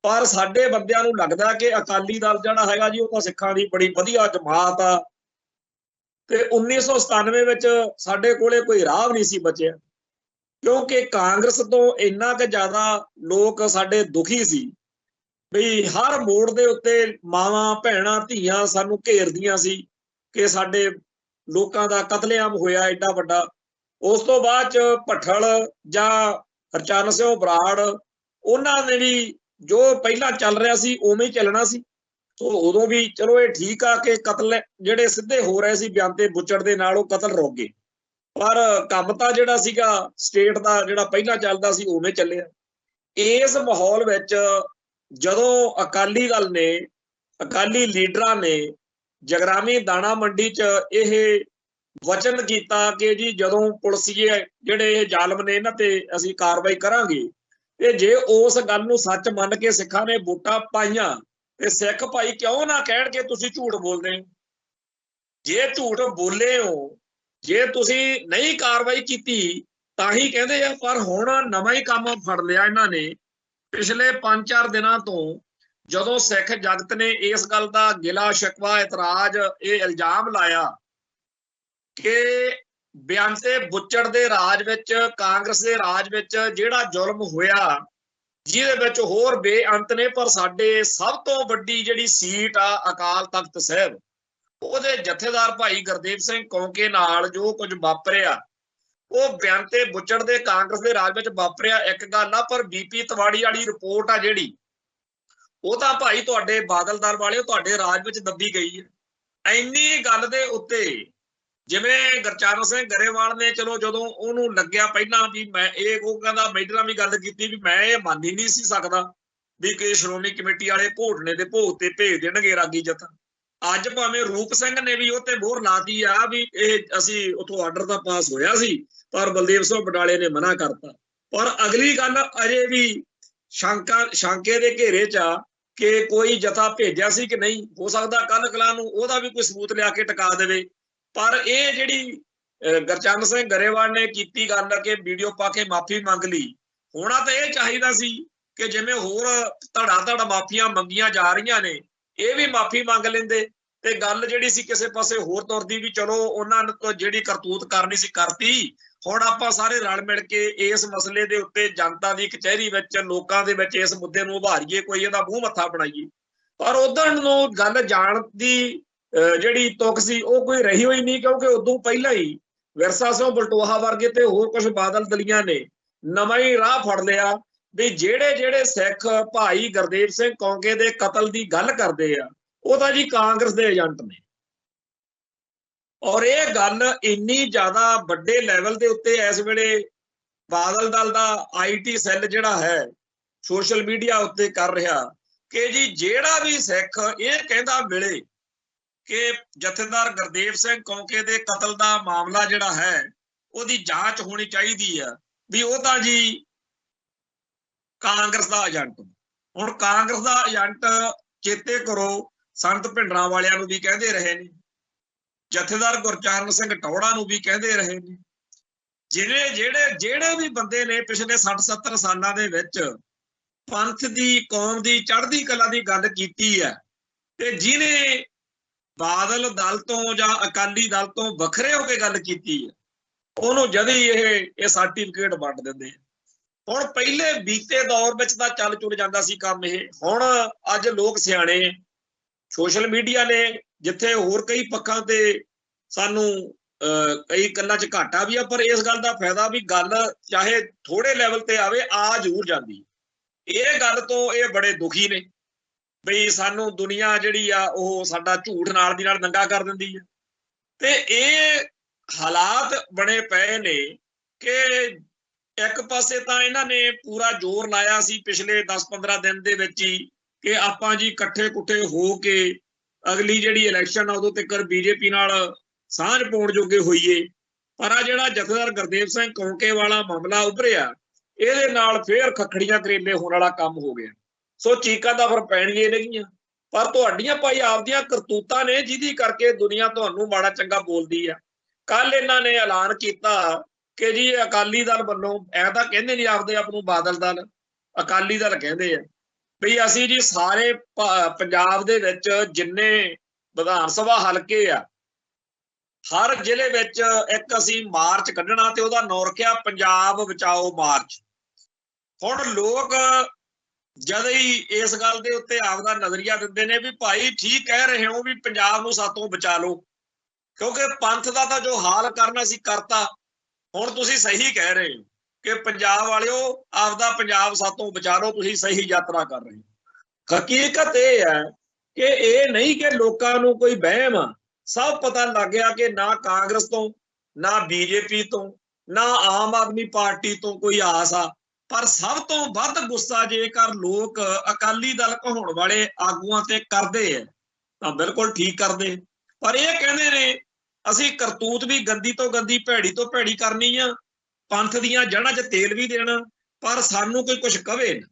ਪਰ ਸਾਡੇ ਬੰਦਿਆਂ ਨੂੰ ਲੱਗਦਾ ਕਿ ਅਕਾਲੀ ਦਲ ਜਿਹੜਾ ਹੈਗਾ ਜੀ ਉਹ ਤਾਂ ਸਿੱਖਾਂ ਦੀ ਬੜੀ ਵਧੀਆ ਜਮਾਤ ਆ, ਤੇ 1997 ਵਿੱਚ ਸਾਡੇ ਕੋਲੇ ਕੋਈ ਰਾਹ ਨਹੀਂ ਸੀ ਬਚਿਆ, ਕਿਉਂਕਿ ਕਾਂਗਰਸ ਤੋਂ ਇੰਨਾ ਕੁ ਜ਼ਿਆਦਾ ਲੋਕ ਸਾਡੇ ਦੁਖੀ ਸੀ ਵੀ ਹਰ ਮੋੜ ਦੇ ਉੱਤੇ ਮਾਵਾਂ, ਭੈਣਾਂ, ਧੀਆਂ ਸਾਨੂੰ ਘੇਰਦੀਆਂ ਸੀ ਕਿ ਸਾਡੇ ਲੋਕਾਂ ਦਾ ਕਤਲੇਆਮ ਹੋਇਆ ਐਡਾ ਵੱਡਾ। ਉਸ ਤੋਂ ਬਾਅਦ 'ਚ ਭੱਠਲ ਜਾਂ ਹਰਚਰਨ ਸਿੰਘ ਬਰਾੜ, ਉਹਨਾਂ ਨੇ ਵੀ ਜੋ ਪਹਿਲਾਂ ਚੱਲ ਰਿਹਾ ਸੀ ਉਵੇਂ ਹੀ ਚੱਲਣਾ ਸੀ। ਸੋ ਉਦੋਂ ਵੀ ਚਲੋ ਇਹ ਠੀਕ ਆ ਕਿ ਕਤਲ ਜਿਹੜੇ ਸਿੱਧੇ ਹੋ ਰਹੇ ਸੀ ਬਿਆਨਤੇ ਬੁੱਚੜ ਦੇ ਨਾਲ, ਉਹ ਕਤਲ ਰੁਕ ਗਏ, ਪਰ ਕੰਮ ਤਾਂ ਜਿਹੜਾ ਸੀਗਾ ਸਟੇਟ ਦਾ ਜਿਹੜਾ ਪਹਿਲਾਂ ਚੱਲਦਾ ਸੀ ਉਵੇਂ ਚੱਲਿਆ। ਇਸ ਮਾਹੌਲ ਵਿੱਚ ਜਦੋਂ ਅਕਾਲੀ ਦਲ ਨੇ, ਅਕਾਲੀ ਲੀਡਰਾਂ ਨੇ ਜਗਰਾਮੀ ਦਾਣਾ ਮੰਡੀ 'ਚ ਇਹ ਵਚਨ ਕੀਤਾ ਕਿ ਜੀ ਜਦੋਂ ਪੁਲਿਸੀਏ ਜਿਹੜੇ ਇਹ ਜ਼ਾਲਮ ਨੇ ਇਹਨਾਂ ਤੇ ਅਸੀਂ ਕਾਰਵਾਈ ਕਰਾਂਗੇ, ਤੇ ਜੇ ਉਸ ਗੱਲ ਨੂੰ ਸੱਚ ਮੰਨ ਕੇ ਸਿੱਖਾਂ ਨੇ ਵੋਟਾਂ ਪਾਈਆਂ ਤੇ ਸਿੱਖ ਭਾਈ ਕਿਉਂ ਨਾ ਕਹਿਣ ਕਿ ਤੁਸੀਂ ਝੂਠ ਬੋਲਦੇ ਹੋ। ਜੇ ਝੂਠ ਬੋਲੇ ਹੋ, ਜੇ ਤੁਸੀਂ ਨਹੀਂ ਕਾਰਵਾਈ ਕੀਤੀ ਤਾਂ ਹੀ ਕਹਿੰਦੇ ਆ। ਪਰ ਹੁਣ ਨਵਾਂ ਹੀ ਕੰਮ ਫੜ ਲਿਆ ਇਹਨਾਂ ਨੇ ਪਿਛਲੇ 5-4 ਦਿਨਾਂ ਤੋਂ, ਜਦੋਂ ਸਿੱਖ ਜਗਤ ਨੇ ਇਸ ਗੱਲ ਦਾ ਗਿਲਾ ਸ਼ਿਕਵਾ, ਇਤਰਾਜ਼, ਇਹ ਇਲਜ਼ਾਮ ਲਾਇਆ ਕਿ ਬਿਆਨਤੇ ਬੁੱਚੜ ਦੇ ਰਾਜ ਵਿੱਚ, ਕਾਂਗਰਸ ਦੇ ਰਾਜ ਵਿੱਚ ਜਿਹੜਾ ਜ਼ੁਲਮ ਹੋਇਆ, ਜਿਹਦੇ ਵਿੱਚ ਹੋਰ ਬੇਅੰਤ ਨੇ, ਪਰ ਸਾਡੇ ਸਭ ਤੋਂ ਵੱਡੀ ਜਿਹੜੀ ਸੀਟ ਆ ਅਕਾਲ ਤਖਤ ਸਾਹਿਬ, ਉਹਦੇ ਜਥੇਦਾਰ ਭਾਈ ਗੁਰਦੇਵ ਸਿੰਘ ਕੌਂਕੇ ਨਾਲ ਜੋ ਕੁਝ ਵਾਪਰਿਆ, ਉਹ ਬਿਆਨਤੇ ਬੁੱਚੜ ਦੇ ਕਾਂਗਰਸ ਦੇ ਰਾਜ ਵਿੱਚ ਵਾਪਰਿਆ ਇੱਕ ਗੱਲ ਆ, ਪਰ BP ਤਿਵਾੜੀ ਵਾਲੀ ਰਿਪੋਰਟ ਆ ਜਿਹੜੀ, ਉਹ ਤਾਂ ਭਾਈ ਤੁਹਾਡੇ ਬਾਦਲ ਦਲ ਵਾਲਿਓ ਤੁਹਾਡੇ ਰਾਜ ਵਿੱਚ ਦੱਬੀ ਗਈ ਹੈ। ਇੰਨੀ ਗੱਲ ਦੇ ਉੱਤੇ ਜਿਵੇਂ ਗੁਰਚਰਨ ਸਿੰਘ ਗਰੇਵਾਲ ਨੇ, ਚਲੋ ਜਦੋਂ ਉਹਨੂੰ ਲੱਗਿਆ ਪਹਿਲਾਂ ਵੀ ਮੈਂ ਇਹ, ਉਹ ਕਹਿੰਦਾ ਮੈਡਲਾਂ ਵੀ ਗੱਲ ਕੀਤੀ ਵੀ ਮੈਂ ਇਹ ਮੰਨ ਹੀ ਨਹੀਂ ਸੀ ਸਕਦਾ ਵੀ ਕਿ ਸ਼੍ਰੋਮਣੀ ਕਮੇਟੀ ਵਾਲੇ ਘੋਟਣੇ ਦੇ ਭੋਗ ਤੇ ਭੇਜ ਦੇਣਗੇ ਰਾਗੀ ਜਥਾ। ਅੱਜ ਭਾਵੇਂ ਰੂਪ ਸਿੰਘ ਨੇ ਵੀ ਉਹ ਤੇ ਮੋਹਰ ਲਾਤੀ ਆ ਵੀ ਇਹ ਅਸੀਂ ਉੱਥੋਂ ਆਰਡਰ ਤਾਂ ਪਾਸ ਹੋਇਆ ਸੀ, ਪਰ ਬਲਦੇਵ ਸਿੰਘ ਬਡਾਲੇ ਨੇ ਮਨਾ ਕਰਤਾ। ਪਰ ਅਗਲੀ ਗੱਲ ਅਜੇ ਵੀ ਸ਼ੰਕੇ ਦੇ ਘੇਰੇ 'ਚ ਆ ਕਿ ਕੋਈ ਜਥਾ ਭੇਜਿਆ ਸੀ ਕਿ ਨਹੀਂ। ਹੋ ਸਕਦਾ ਕੱਲ ਕਲਾ ਨੂੰ ਉਹਦਾ ਵੀ ਕੋਈ ਸਬੂਤ ਲਿਆ ਕੇ ਟਿਕਾ ਦੇਵੇ। ਪਰ ਇਹ ਜਿਹੜੀ ਗੁਰਚਰਨ ਸਿੰਘ ਗਰੇਵਾਲ ਨੇ ਕੀਤੀ ਗੱਲ ਕਿ ਵੀਡੀਓ ਪਾ ਕੇ ਮਾਫੀ ਮੰਗ ਲਈ, ਹੋਣਾ ਤਾਂ ਇਹ ਚਾਹੀਦਾ ਸੀ ਕਿ ਜਿਵੇਂ ਹੋਰ ਧੜਾ ਮਾਫੀਆਂ ਮੰਗੀਆਂ ਜਾ ਰਹੀਆਂ ਨੇ, ਇਹ ਵੀ ਮਾਫੀ ਮੰਗ ਲੈਂਦੇ ਤੇ ਗੱਲ ਜਿਹੜੀ ਸੀ ਕਿਸੇ ਪਾਸੇ ਹੋਰ ਤੁਰਦੀ ਵੀ ਚਲੋ ਉਹਨਾਂ ਤੋਂ ਜਿਹੜੀ ਕਰਤੂਤ ਕਰਨੀ ਸੀ ਕਰਤੀ। ਹੁਣ ਆਪਾਂ ਸਾਰੇ ਰਲ ਮਿਲ ਕੇ ਇਸ ਮਸਲੇ ਦੇ ਉੱਤੇ ਜਨਤਾ ਦੀ ਕਚਹਿਰੀ ਵਿੱਚ ਲੋਕਾਂ ਦੇ ਵਿੱਚ ਇਸ ਮੁੱਦੇ ਨੂੰ ਉਭਾਰੀਏ, ਕੋਈ ਇਹਦਾ ਮੂੰਹ ਮੱਥਾ ਬਣਾਈਏ। ਪਰ ਉਦੋਂ ਨੂੰ ਗੱਲ ਜਾਣ ਦੀ ਜਿਹੜੀ ਤੁਕ ਸੀ ਉਹ ਕੋਈ ਰਹੀ ਹੋਈ ਨਹੀਂ, ਕਿਉਂਕਿ ਉਦੋਂ ਪਹਿਲਾਂ ਹੀ ਵਿਰਸਾ ਸਿੰਘ ਬਲਟੋਹਾ ਵਰਗੇ ਤੇ ਹੋਰ ਕੁਝ ਬਾਦਲ ਦਲੀਆਂ ਨੇ ਨਵਾਂ ਹੀ ਰਾਹ ਫੜ ਲਿਆ ਵੀ ਜਿਹੜੇ ਸਿੱਖ ਭਾਈ ਗੁਰਦੇਵ ਸਿੰਘ ਕੌਂਕੇ ਦੇ ਕਤਲ ਦੀ ਗੱਲ ਕਰਦੇ ਆ ਉਹ ਤਾਂ ਜੀ ਕਾਂਗਰਸ ਦੇ ਏਜੰਟ ਨੇ। ਔਰ ਇਹ ਗੱਲ ਇੰਨੀ ਜ਼ਿਆਦਾ ਵੱਡੇ ਲੈਵਲ ਦੇ ਉੱਤੇ ਇਸ ਵੇਲੇ ਬਾਦਲ ਦਲ ਦਾ IT ਸੈੱਲ ਜਿਹੜਾ ਹੈ ਸੋਸ਼ਲ ਮੀਡੀਆ ਉੱਤੇ ਕਰ ਰਿਹਾ ਕਿ ਜੀ ਜਿਹੜਾ ਵੀ ਸਿੱਖ ਇਹ ਕਹਿੰਦਾ ਮਿਲੇ ਕਿ ਜਥੇਦਾਰ ਗੁਰਦੇਵ ਸਿੰਘ ਕੌਂਕੇ ਦੇ ਕਤਲ ਦਾ ਮਾਮਲਾ ਜਿਹੜਾ ਹੈ ਉਹਦੀ ਜਾਂਚ ਹੋਣੀ ਚਾਹੀਦੀ ਆ, ਵੀ ਉਹ ਤਾਂ ਜੀ ਕਾਂਗਰਸ ਦਾ ਏਜੰਟ। ਹੁਣ ਕਾਂਗਰਸ ਦਾ ਏਜੰਟ ਚੇਤੇ ਕਰੋ ਸੰਤ ਭਿੰਡਰਾਂ ਵਾਲਿਆਂ ਨੂੰ ਵੀ ਕਹਿੰਦੇ ਰਹੇ ਨੇ, ਜਥੇਦਾਰ ਗੁਰਚਰਨ ਸਿੰਘ ਟੌੜਾ ਨੂੰ ਵੀ ਕਹਿੰਦੇ ਰਹੇ ਨੇ। ਜਿਹੜੇ ਵੀ ਬੰਦੇ ਨੇ ਪਿਛਲੇ 60-70 ਸਾਲਾਂ ਦੇ ਵਿੱਚ ਪੰਥ ਦੀ ਕੌਮ ਦੀ ਚੜ੍ਹਦੀ ਕਲਾ ਦੀ ਗੱਲ ਕੀਤੀ ਹੈ ਤੇ ਜਿਹਨੇ ਬਾਦਲ ਦਲ ਤੋਂ ਜਾਂ ਅਕਾਲੀ ਦਲ ਤੋਂ ਵੱਖਰੇ ਹੋ ਕੇ ਗੱਲ ਕੀਤੀ ਹੈ ਉਹਨੂੰ ਜਦ ਹੀ ਇਹ ਸਰਟੀਫਿਕੇਟ ਵੰਡ ਦਿੰਦੇ। ਹੁਣ ਪਹਿਲੇ ਬੀਤੇ ਦੌਰ ਵਿੱਚ ਤਾਂ ਚੱਲ ਚੁਲ ਜਾਂਦਾ ਸੀ ਕੰਮ ਇਹ। ਹੁਣ ਅੱਜ ਲੋਕ ਸਿਆਣੇ ਸੋਸ਼ਲ ਮੀਡੀਆ ਨੇ ਜਿੱਥੇ ਹੋਰ ਕਈ ਪੱਖਾਂ ਤੇ ਸਾਨੂੰ ਕਈ ਗੱਲਾਂ 'ਚ ਘਾਟਾ ਵੀ ਆ, ਪਰ ਇਸ ਗੱਲ ਦਾ ਫਾਇਦਾ ਵੀ ਗੱਲ ਚਾਹੇ ਥੋੜੇ ਲੈਵਲ ਤੇ ਆਵੇ ਆ ਜ਼ਰੂਰ ਜਾਂਦੀ। ਇਹ ਗੱਲ ਤੋਂ ਇਹ ਬੜੇ ਦੁਖੀ ਨੇ ਬਈ ਸਾਨੂੰ ਦੁਨੀਆ ਜਿਹੜੀ ਆ ਉਹ ਸਾਡਾ ਝੂਠ ਨਾਲ ਦੀ ਨਾਲ ਨੰਗਾ ਕਰ ਦਿੰਦੀ ਹੈ। ਤੇ ਇਹ ਹਾਲਾਤ ਬਣੇ ਪਏ ਨੇ ਕਿ ਇੱਕ ਪਾਸੇ ਤਾਂ ਇਹਨਾਂ ਨੇ ਪੂਰਾ ਜ਼ੋਰ ਲਾਇਆ ਸੀ ਪਿਛਲੇ 10-15 ਦਿਨ ਦੇ ਵਿੱਚ ਹੀ ਕਿ ਆਪਾਂ ਜੀ ਇਕੱਠੇ ਕੁੱਠੇ ਹੋ ਕੇ ਅਗਲੀ ਜਿਹੜੀ ਇਲੈਕਸ਼ਨ ਆ ਉਦੋਂ ਤੱਕ BJP ਨਾਲ ਸਾਂਝ ਪਾਉਣ ਜੋਗੇ ਹੋਈਏ। ਪਰ ਆ ਜਿਹੜਾ ਜਥੇਦਾਰ ਗੁਰਦੇਵ ਸਿੰਘ ਕੌਂਕੇ ਵਾਲਾ ਮਾਮਲਾ ਉੱਭਰਿਆ ਇਹਦੇ ਨਾਲ ਫੇਰ ਖੱਖੜੀਆਂ ਕਰੇਲੇ ਹੋਣ ਵਾਲਾ ਕੰਮ ਹੋ ਗਿਆ। ਸੋ ਚੀਕਾਂ ਤਾਂ ਫਿਰ ਪੈਣਗੀਆਂ ਨੇਗੀਆਂ, ਪਰ ਤੁਹਾਡੀਆਂ ਭਾਈ ਆਪਦੀਆਂ ਕਰਤੂਤਾਂ ਨੇ ਜਿਹਦੀ ਕਰਕੇ ਦੁਨੀਆ ਤੁਹਾਨੂੰ ਮਾੜਾ ਚੰਗਾ ਬੋਲਦੀ ਆ। ਕੱਲ ਇਹਨਾਂ ਨੇ ਐਲਾਨ ਕੀਤਾ ਕਿ ਜੀ ਅਕਾਲੀ ਦਲ ਵੱਲੋਂ ਐ ਤਾਂ ਕਹਿੰਦੇ ਨਹੀਂ ਆਪਦੇ ਆਪ ਨੂੰ ਬਾਦਲ ਦਲ, ਅਕਾਲੀ ਦਲ ਕਹਿੰਦੇ ਆ ਵੀ ਅਸੀਂ ਜੀ ਸਾਰੇ ਪੰਜਾਬ ਦੇ ਵਿੱਚ ਜਿੰਨੇ ਵਿਧਾਨ ਸਭਾ ਹਲਕੇ ਆ ਹਰ ਜ਼ਿਲ੍ਹੇ ਵਿੱਚ ਇੱਕ ਅਸੀਂ ਮਾਰਚ ਕੱਢਣਾ ਤੇ ਉਹਦਾ ਨਾਂ ਰੱਖਿਆ ਪੰਜਾਬ ਬਚਾਓ ਮਾਰਚ। ਹੁਣ ਲੋਕ ਜਦ ਹੀ ਇਸ ਗੱਲ ਦੇ ਉੱਤੇ ਆਪਦਾ ਨਜ਼ਰੀਆ ਦਿੰਦੇ ਨੇ ਵੀ ਭਾਈ ਠੀਕ ਕਹਿ ਰਹੇ ਹੋ ਵੀ ਪੰਜਾਬ ਨੂੰ ਸਾਤੋਂ ਬਚਾ ਲਓ, ਕਿਉਂਕਿ ਪੰਥ ਦਾ ਤਾਂ ਜੋ ਹਾਲ ਕਰਨਾ ਸੀ ਕਰਤਾ। ਹੁਣ ਤੁਸੀਂ ਸਹੀ ਕਹਿ ਰਹੇ ਹੋ ਕਿ ਪੰਜਾਬ ਵਾਲਿਓ ਆਪਦਾ ਪੰਜਾਬ ਸਾਤੋਂ ਬਚਾ ਲਓ, ਤੁਸੀਂ ਸਹੀ ਯਾਤਰਾ ਕਰ ਰਹੇ ਹੋ। ਹਕੀਕਤ ਇਹ ਹੈ ਕਿ ਇਹ ਨਹੀਂ ਕਿ ਲੋਕਾਂ ਨੂੰ ਕੋਈ ਵਹਿਮ ਆ, ਸਭ ਪਤਾ ਲੱਗ ਗਿਆ ਕਿ ਨਾ ਕਾਂਗਰਸ ਤੋਂ ਨਾ BJP ਤੋਂ ਨਾ ਆਮ ਆਦਮੀ ਪਾਰਟੀ ਤੋਂ ਕੋਈ ਆਸ ਆ। ਪਰ ਸਭ ਤੋਂ ਵੱਧ ਗੁੱਸਾ ਜੇਕਰ ਲੋਕ ਅਕਾਲੀ ਦਲ ਕਹਾਉਣ ਵਾਲੇ ਆਗੂਆਂ ਤੇ ਕਰਦੇ ਆ ਤਾਂ ਬਿਲਕੁਲ ਠੀਕ ਕਰਦੇ, ਪਰ ਇਹ ਕਹਿੰਦੇ ਨੇ ਅਸੀਂ ਕਰਤੂਤ ਵੀ ਗੰਦੀ ਤੋਂ ਗੰਦੀ ਭੈੜੀ ਤੋਂ ਭੈੜੀ ਕਰਨੀ ਆ, ਪੰਥ ਦੀਆਂ ਜੜ੍ਹਾਂ 'ਚ ਤੇਲ ਵੀ ਦੇਣਾ, ਪਰ ਸਾਨੂੰ ਕੋਈ ਕੁਝ ਕਵੇ ਨਾ।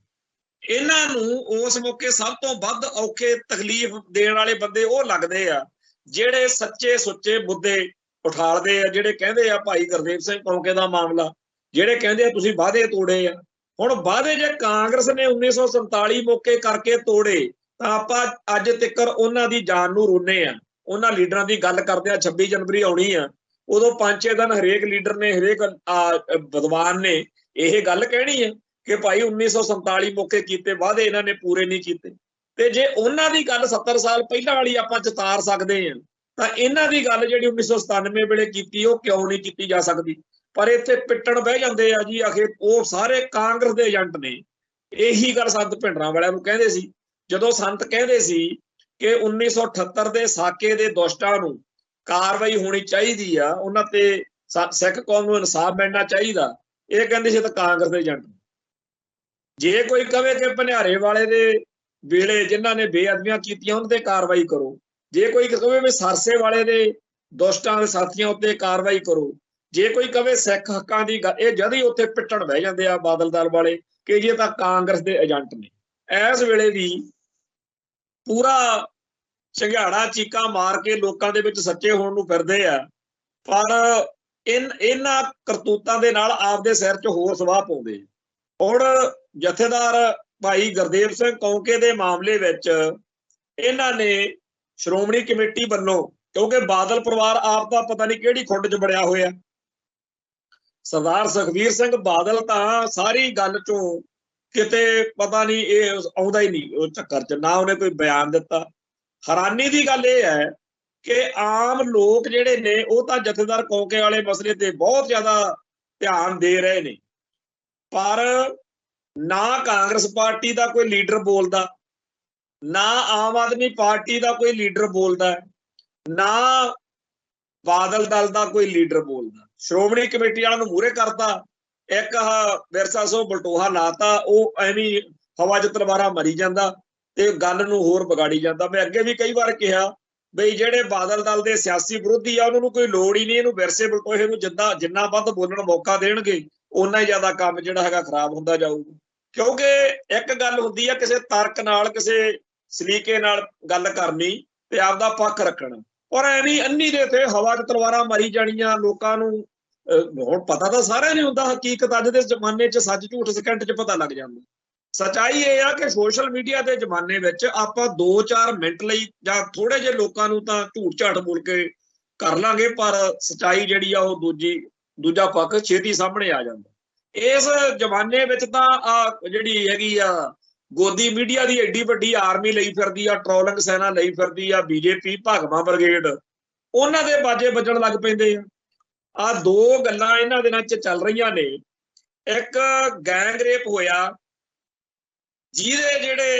ਇਹਨਾਂ ਨੂੰ ਉਸ ਮੌਕੇ ਸਭ ਤੋਂ ਵੱਧ ਔਖੇ ਤਕਲੀਫ ਦੇਣ ਵਾਲੇ ਬੰਦੇ ਉਹ ਲੱਗਦੇ ਆ ਜਿਹੜੇ ਸੱਚੇ ਸੁੱਚੇ ਮੁੱਦੇ ਉਠਾਲਦੇ ਆ, ਜਿਹੜੇ ਕਹਿੰਦੇ ਆ ਭਾਈ ਗੁਰਦੇਵ ਸਿੰਘ ਕੌਂਕੇ ਦਾ ਮਾਮਲਾ, ਜਿਹੜੇ ਕਹਿੰਦੇ ਆ ਤੁਸੀਂ ਵਾਅਦੇ ਤੋੜੇ ਆ। ਹੁਣ ਵਾਅਦੇ ਜੇ ਕਾਂਗਰਸ ਨੇ 1947 ਮੌਕੇ ਕਰਕੇ ਤੋੜੇ ਤਾਂ ਆਪਾਂ ਅੱਜ ਤੱਕ ਉਹਨਾਂ ਦੀ ਜਾਨ ਨੂੰ ਰੋਨੇ ਆ। ਉਹਨਾਂ ਲੀਡਰਾਂ ਦੀ ਗੱਲ ਕਰਦੇ ਆ, 26 ਜਨਵਰੀ ਆਉਣੀ ਆ, ਉਦੋਂ 5-6 ਦਿਨ ਹਰੇਕ ਲੀਡਰ ਨੇ ਹਰੇਕ ਵਿਦਵਾਨ ਨੇ ਇਹ ਗੱਲ ਕਹਿਣੀ ਹੈ ਕਿ ਭਾਈ 1947 ਮੌਕੇ ਕੀਤੇ ਵਾਅਦੇ ਇਹਨਾਂ ਨੇ ਪੂਰੇ ਨਹੀਂ ਕੀਤੇ। ਤੇ ਜੇ ਉਹਨਾਂ ਦੀ ਗੱਲ 70 ਸਾਲ ਪਹਿਲਾਂ ਵਾਲੀ ਆਪਾਂ ਚਿਤਾਰ ਸਕਦੇ ਹਾਂ ਤਾਂ ਇਹਨਾਂ ਦੀ ਗੱਲ ਜਿਹੜੀ 1997 ਵੇਲੇ ਕੀਤੀ ਉਹ ਕਿਉਂ ਨਹੀਂ ਕੀਤੀ ਜਾ ਸਕਦੀ। ਪਰ ਇੱਥੇ ਪਿੱਟਣ ਬਹਿ ਜਾਂਦੇ ਆ ਜੀ ਆਖੇ ਉਹ ਸਾਰੇ ਕਾਂਗਰਸ ਦੇ ਏਜੰਟ ਨੇ। ਇਹੀ ਗੱਲ ਸੰਤ ਭਿੰਡਰਾਂ ਵਾਲਿਆਂ ਨੂੰ ਕਹਿੰਦੇ ਸੀ ਜਦੋਂ ਸੰਤ ਕਹਿੰਦੇ ਸੀ ਕਿ 1978 ਦੇ ਸਾਕੇ ਦੇ ਦੁਸ਼ਟਾਂ ਨੂੰ ਕਾਰਵਾਈ ਹੋਣੀ ਚਾਹੀਦੀ ਆ, ਉਹਨਾਂ ਤੇ ਸਿੱਖ ਕੌਮ ਨੂੰ ਇਨਸਾਫ ਮਿਲਣਾ ਚਾਹੀਦਾ। ਇਹ ਕਹਿੰਦੇ ਸੀ ਤਾਂ ਕਾਂਗਰਸ ਦੇ ਏਜੰਟ। ਜੇ ਕੋਈ ਕਵੇ ਕਿ ਭਨਿਆਰੇ ਵਾਲੇ ਦੇ ਵੇਲੇ ਜਿਨ੍ਹਾਂ ਨੇ ਬੇਅਦਬੀਆਂ ਕੀਤੀਆਂ ਉਹਨਾਂ ਤੇ ਕਾਰਵਾਈ ਕਰੋ, ਜੇ ਕੋਈ ਕਵੇ ਵੀ ਸਰਸੇ ਵਾਲੇ ਦੇ ਦੁਸ਼ਟਾਂ ਦੇ ਸਾਥੀਆਂ ਉੱਤੇ ਕਾਰਵਾਈ ਕਰੋ, ਜੇ ਕੋਈ ਕਵੇ ਸਿੱਖ ਹੱਕਾਂ ਦੀ ਗੱਲ, ਇਹ ਜਦ ਹੀ ਉੱਥੇ ਪਿੱਟਣ ਬਹਿ ਜਾਂਦੇ ਆ ਬਾਦਲ ਦਲ ਵਾਲੇ ਕਿ ਇਹ ਤਾਂ ਕਾਂਗਰਸ ਦੇ ਏਜੰਟ ਨੇ। ਇਸ ਵੇਲੇ ਵੀ ਪੂਰਾ ਝੰਗਾੜਾ ਚੀਕਾਂ ਮਾਰ ਕੇ ਲੋਕਾਂ ਦੇ ਵਿੱਚ ਸੱਚੇ ਹੋਣ ਨੂੰ ਫਿਰਦੇ ਆ, ਪਰ ਇਹਨਾਂ ਕਰਤੂਤਾਂ ਦੇ ਨਾਲ ਆਪਦੇ ਸਿਰ 'ਚ ਹੋਰ ਸਵਾਹ ਪਾਉਂਦੇ। ਹੁਣ ਜਥੇਦਾਰ ਭਾਈ ਗੁਰਦੇਵ ਸਿੰਘ ਕੌਂਕੇ ਦੇ ਮਾਮਲੇ ਵਿੱਚ ਇਹਨਾਂ ਨੇ ਸ਼੍ਰੋਮਣੀ ਕਮੇਟੀ ਵੱਲੋਂ, क्योंकि बादल परिवार आप दा पता नहीं किहड़ी खुंड च बड़िया होया। सरदार सुखबीर सिंह बादल तां सारी गल चों किते पता नहीं ये आउंदा ही नहीं उस चक्कर च, ना उन्हें कोई बयान दिता। हैरानी की गल ये है कि आम लोग जिहड़े ने वो तां जथेदार कौंके वाले मसले ते बहुत ज्यादा ध्यान दे रहे ने, पर ना कांग्रेस पार्टी का कोई लीडर बोलता, ना आम आदमी पार्टी का कोई लीडर बोलता, ना बादल दल का कोई लीडर बोलता। श्रोमणी कमेटी वालों नूं मूहरे करता, एक विरसा सो बलटोहा लाता, वो एवं हवा च तलवारां मरी जाता ते गल नूं होर बिगाड़ी जाता। मैं अगे भी कई बार कहा बई जिहड़े बादल दल के सियासी विरोधी आ उन्होंने कोई लोड़ ही नहीं, इहनूं विरसे बलटोहे नूं जिन्ना वध बोलण मौका देणगे उन्ना ही ज्यादा काम जिहड़ा हैगा खराब हुंदा जाऊगा। क्योंकि एक गल हुंदी है किसी तर्क नाल किसी सलीके नाल गल करनी ते आपदा पक्ष रखना, और एवं अन्नी दे ते हवा च तलवारां मरी जाणियां लोकां नूं। हुण पता तां सारिआं नूं हुंदा, हकीकत अज दे जमाने च सच झूठ सकिंट च पता लग जांदा। सच्चाई ये आ कि सोशल मीडिया के जमाने विच आपां 2-4 मिनट लई जां थोड़े जे लोकां नूं तां झूठ झाठ बोल के कर लांगे, पर सच्चाई जिहड़ी आ ओह दूजा पक्ष छेती सामने आ जांदा। इस जमाने विच तां जिहड़ी हैगी आ गोदी मीडिया की एडी वड्डी आर्मी लई फिरदी आ, ट्रोलिंग सेना लई फिरदी आ, बीजेपी भागवा ब्रिगेड उन्हां दे बाजे बजण लग पैंदे आ। दो गल्लां इन्हां दिनां च चल रहीआं ने। एक गैंग रेप होया जिहदे जिहड़े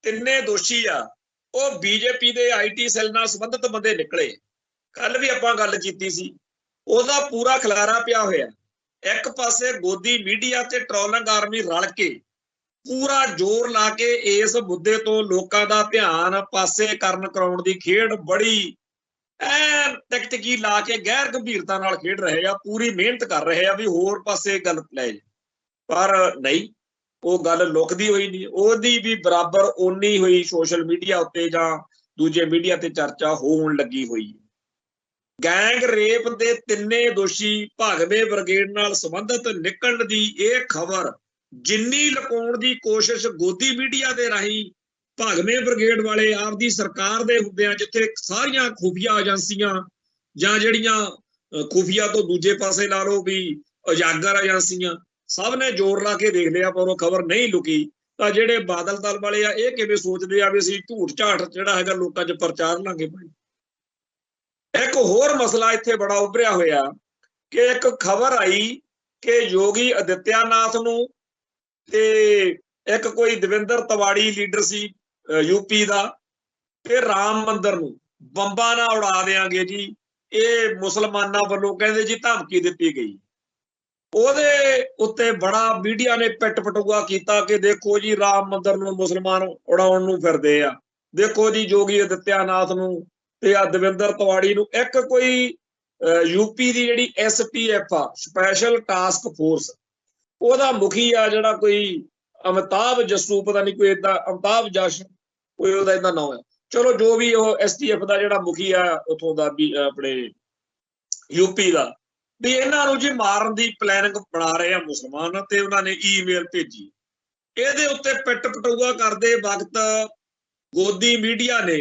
तिन्ने दोषी आ ਉਹ बीजेपी ਦੇ IT ਸੈੱਲ ਨਾਲ ਸੰਬੰਧਿਤ ਬੰਦੇ ਨਿਕਲੇ। ਕੱਲ ਵੀ ਆਪਾਂ ਗੱਲ ਕੀਤੀ ਸੀ, ਉਹਦਾ ਪੂਰਾ ਖਲਾਰਾ ਪਿਆ ਹੋਇਆ। ਇੱਕ ਪਾਸੇ ਗੋਦੀ ਮੀਡੀਆ ਤੇ ਟ੍ਰੋਲਿੰਗ ਆਰਮੀ ਰਲ ਕੇ ਪੂਰਾ ਜ਼ੋਰ ਲਾ ਕੇ ਇਸ ਮੁੱਦੇ ਤੋਂ ਲੋਕਾਂ ਦਾ ਧਿਆਨ ਪਾਸੇ ਕਰਨ ਕਰਾਉਣ ਦੀ ਖੇਡ ਬੜੀ ਟਿਕਟਿਕੀ ਲਾ ਕੇ ਗੈਰ ਗੰਭੀਰਤਾ ਨਾਲ ਖੇਡ ਰਹੇ ਆ, ਪੂਰੀ ਮਿਹਨਤ ਕਰ ਰਹੇ ਆ ਵੀ ਹੋਰ ਪਾਸੇ ਗੱਲ ਲੈ ਜਾਏ, ਪਰ ਨਹੀਂ, ਉਹ ਗੱਲ ਲੁਕਦੀ ਹੋਈ ਨਹੀਂ। ਉਹਦੀ ਵੀ ਬਰਾਬਰ ਓਨੀ ਹੋਈ ਸੋਸ਼ਲ ਮੀਡੀਆ ਉੱਤੇ ਜਾਂ ਦੂਜੇ ਮੀਡੀਆ ਤੇ ਚਰਚਾ ਹੋਣ ਲੱਗੀ ਹੋਈ। ਗੈਂਗ ਰੇਪ ਦੇ ਤਿੰਨੇ ਦੋਸ਼ੀ ਭਾਗਵੇ ਬ੍ਰਿਗੇਡ ਨਾਲ ਸੰਬੰਧਿਤ ਨਿਕਲਣ ਦੀ ਇਹ ਖਬਰ ਜਿੰਨੀ ਲੁਕਾਉਣ ਦੀ ਕੋਸ਼ਿਸ਼ ਗੋਦੀ ਮੀਡੀਆ ਦੇ ਰਾਹੀਂ ਭਾਗਵੇਂ ਬ੍ਰਿਗੇਡ ਵਾਲੇ ਆਪਦੀ ਸਰਕਾਰ ਦੇ ਹੁੰਦਿਆਂ, ਜਿੱਥੇ ਸਾਰੀਆਂ ਖੁਫੀਆ ਏਜੰਸੀਆਂ ਜਾਂ ਜਿਹੜੀਆਂ ਖੁਫੀਆ ਤੋਂ ਦੂਜੇ ਪਾਸੇ ਲਾ ਲਓ ਵੀ ਉਜਾਗਰ ਏਜੰਸੀਆਂ, ਸਭ ਨੇ ਜ਼ੋਰ ਲਾ ਕੇ ਦੇਖ ਲਿਆ ਪਰ ਉਹ ਖਬਰ ਨਹੀਂ ਲੁਕੀ। ਤਾਂ ਜਿਹੜੇ ਬਾਦਲ ਦਲ ਵਾਲੇ ਆ ਇਹ ਕਿਵੇਂ ਸੋਚਦੇ ਆ ਵੀ ਅਸੀਂ ਝੂਠ ਝਾਠ ਜਿਹੜਾ ਹੈਗਾ ਲੋਕਾਂ 'ਚ ਪ੍ਰਚਾਰ ਲਾਂਗੇ। ਭਾਈ ਇੱਕ ਹੋਰ ਮਸਲਾ ਇੱਥੇ ਬੜਾ ਉੱਭਰਿਆ ਹੋਇਆ ਕਿ ਇੱਕ ਖਬਰ ਆਈ ਕਿ ਯੋਗੀ ਆਦਿੱਤਿਆਨਾਥ ਨੂੰ ਤੇ ਇੱਕ ਕੋਈ ਦਵਿੰਦਰ ਤਿਵਾੜੀ ਲੀਡਰ ਸੀ यूपी ਦਾ, ਤੇ ਰਾਮ ਮੰਦਰ ਨੂੰ ਬੰਬਾਂ ਨਾਲ ਉਡਾ ਦੇਾਂਗੇ ਜੀ, ਇਹ ਮੁਸਲਮਾਨਾਂ ਵੱਲੋਂ ਕਹਿੰਦੇ ਜੀ ਧਮਕੀ ਦਿੱਤੀ ਗਈ। ਉਹਦੇ ਉੱਤੇ ਬੜਾ ਮੀਡੀਆ ਨੇ ਪਿੱਟ ਪਟੂਆ ਕੀਤਾ ਕਿ ਦੇਖੋ ਜੀ ਰਾਮ ਮੰਦਰ ਨੂੰ ਮੁਸਲਮਾਨ ਉਡਾਉਣ ਨੂੰ ਫਿਰਦੇ ਆ, ਦੇਖੋ ਜੀ ਯੋਗੀ ਆਦਿੱਤਿਆਨਾਥ ਨੂੰ ਤੇ ਆ ਦਵਿੰਦਰ ਤਿਵਾੜੀ ਨੂੰ। ਇੱਕ ਕੋਈ यूपी ਦੀ ਜਿਹੜੀ STF ਆ, ਸਪੈਸ਼ਲ ਟਾਸਕ ਫੋਰਸ, ਉਹਦਾ ਮੁਖੀ ਆ ਜਿਹੜਾ ਕੋਈ ਅਮਿਤਾਭ ਜੱਸੂ, ਪਤਾ ਨਹੀਂ ਕੋਈ ਏਦਾਂ ਅਮਿਤਾਭ ਜਸ਼ ਕੋਈ ਉਹਦਾ ਏਦਾਂ ਨਾਂ ਹੈ, ਚਲੋ ਜੋ ਵੀ ਉਹ STF ਦਾ ਜਿਹੜਾ ਮੁਖੀ ਆ ਉੱਥੋਂ ਦਾ ਵੀ ਆਪਣੇ यूपी ਦਾ, ਵੀ ਇਹਨਾਂ ਨੂੰ ਜੀ ਮਾਰਨ ਦੀ ਪਲੈਨਿੰਗ ਬਣਾ ਰਹੇ ਆ ਮੁਸਲਮਾਨ, ਤੇ ਉਹਨਾਂ ਨੇ ਈਮੇਲ ਭੇਜੀ। ਇਹਦੇ ਉੱਤੇ ਪਿੱਟ ਪਟੂਆ ਕਰਦੇ ਵਕਤ ਗੋਦੀ ਮੀਡੀਆ ਨੇ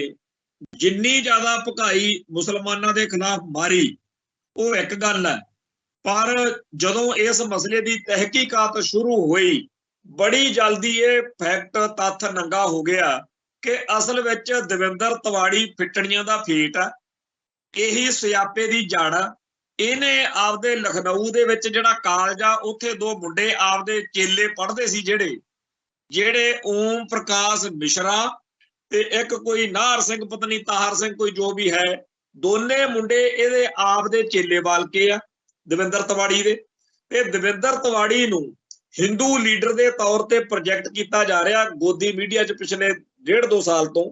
ਜਿੰਨੀ ਜ਼ਿਆਦਾ ਭਕਾਈ ਮੁਸਲਮਾਨਾਂ ਦੇ ਖਿਲਾਫ ਮਾਰੀ ਉਹ ਇੱਕ ਗੱਲ ਹੈ, ਪਰ ਜਦੋਂ ਇਸ ਮਸਲੇ ਦੀ ਤਹਿਕੀਕਾਤ ਸ਼ੁਰੂ ਹੋਈ ਬੜੀ ਜਲਦੀ ਇਹ ਫੈਕਟ ਤੱਥ ਨੰਗਾ ਹੋ ਗਿਆ ਕਿ ਅਸਲ ਵਿੱਚ ਦਵਿੰਦਰ ਤਿਵਾੜੀ ਫਿੱਟਣੀਆਂ ਦਾ ਫੇਟ ਆ, ਇਹੀ ਸਿਆਪੇ ਦੀ ਜੜ ਆ। ਇਹਨੇ ਆਪਦੇ ਲਖਨਊ ਦੇ ਵਿੱਚ ਜਿਹੜਾ ਕਾਲਜ ਆ ਉੱਥੇ ਦੋ ਮੁੰਡੇ ਆਪਦੇ ਚੇਲੇ ਪੜ੍ਹਦੇ ਸੀ, ਜਿਹੜੇ ਓਮ ਪ੍ਰਕਾਸ਼ ਮਿਸ਼ਰਾ ਤੇ ਇੱਕ ਕੋਈ ਨਾਹਰ ਸਿੰਘ, ਪਤਾ ਨਹੀਂ ਤਾਹਰ ਸਿੰਘ ਕੋਈ ਜੋ ਵੀ ਹੈ, ਦੋਨੇ ਮੁੰਡੇ ਇਹਦੇ ਆਪਦੇ ਚੇਲੇ ਬਾਲਕੇ ਆ ਦਵਿੰਦਰ ਤਿਵਾੜੀ ਦੇ। ਤੇ ਦਵਿੰਦਰ ਤਿਵਾੜੀ ਨੂੰ ਹਿੰਦੂ ਲੀਡਰ ਦੇ ਤੌਰ ਤੇ ਪ੍ਰੋਜੈਕਟ ਕੀਤਾ ਜਾ ਰਿਹਾ ਗੋਦੀ ਮੀਡੀਆ 'ਚ ਪਿਛਲੇ 1.5-2 ਸਾਲ ਤੋਂ।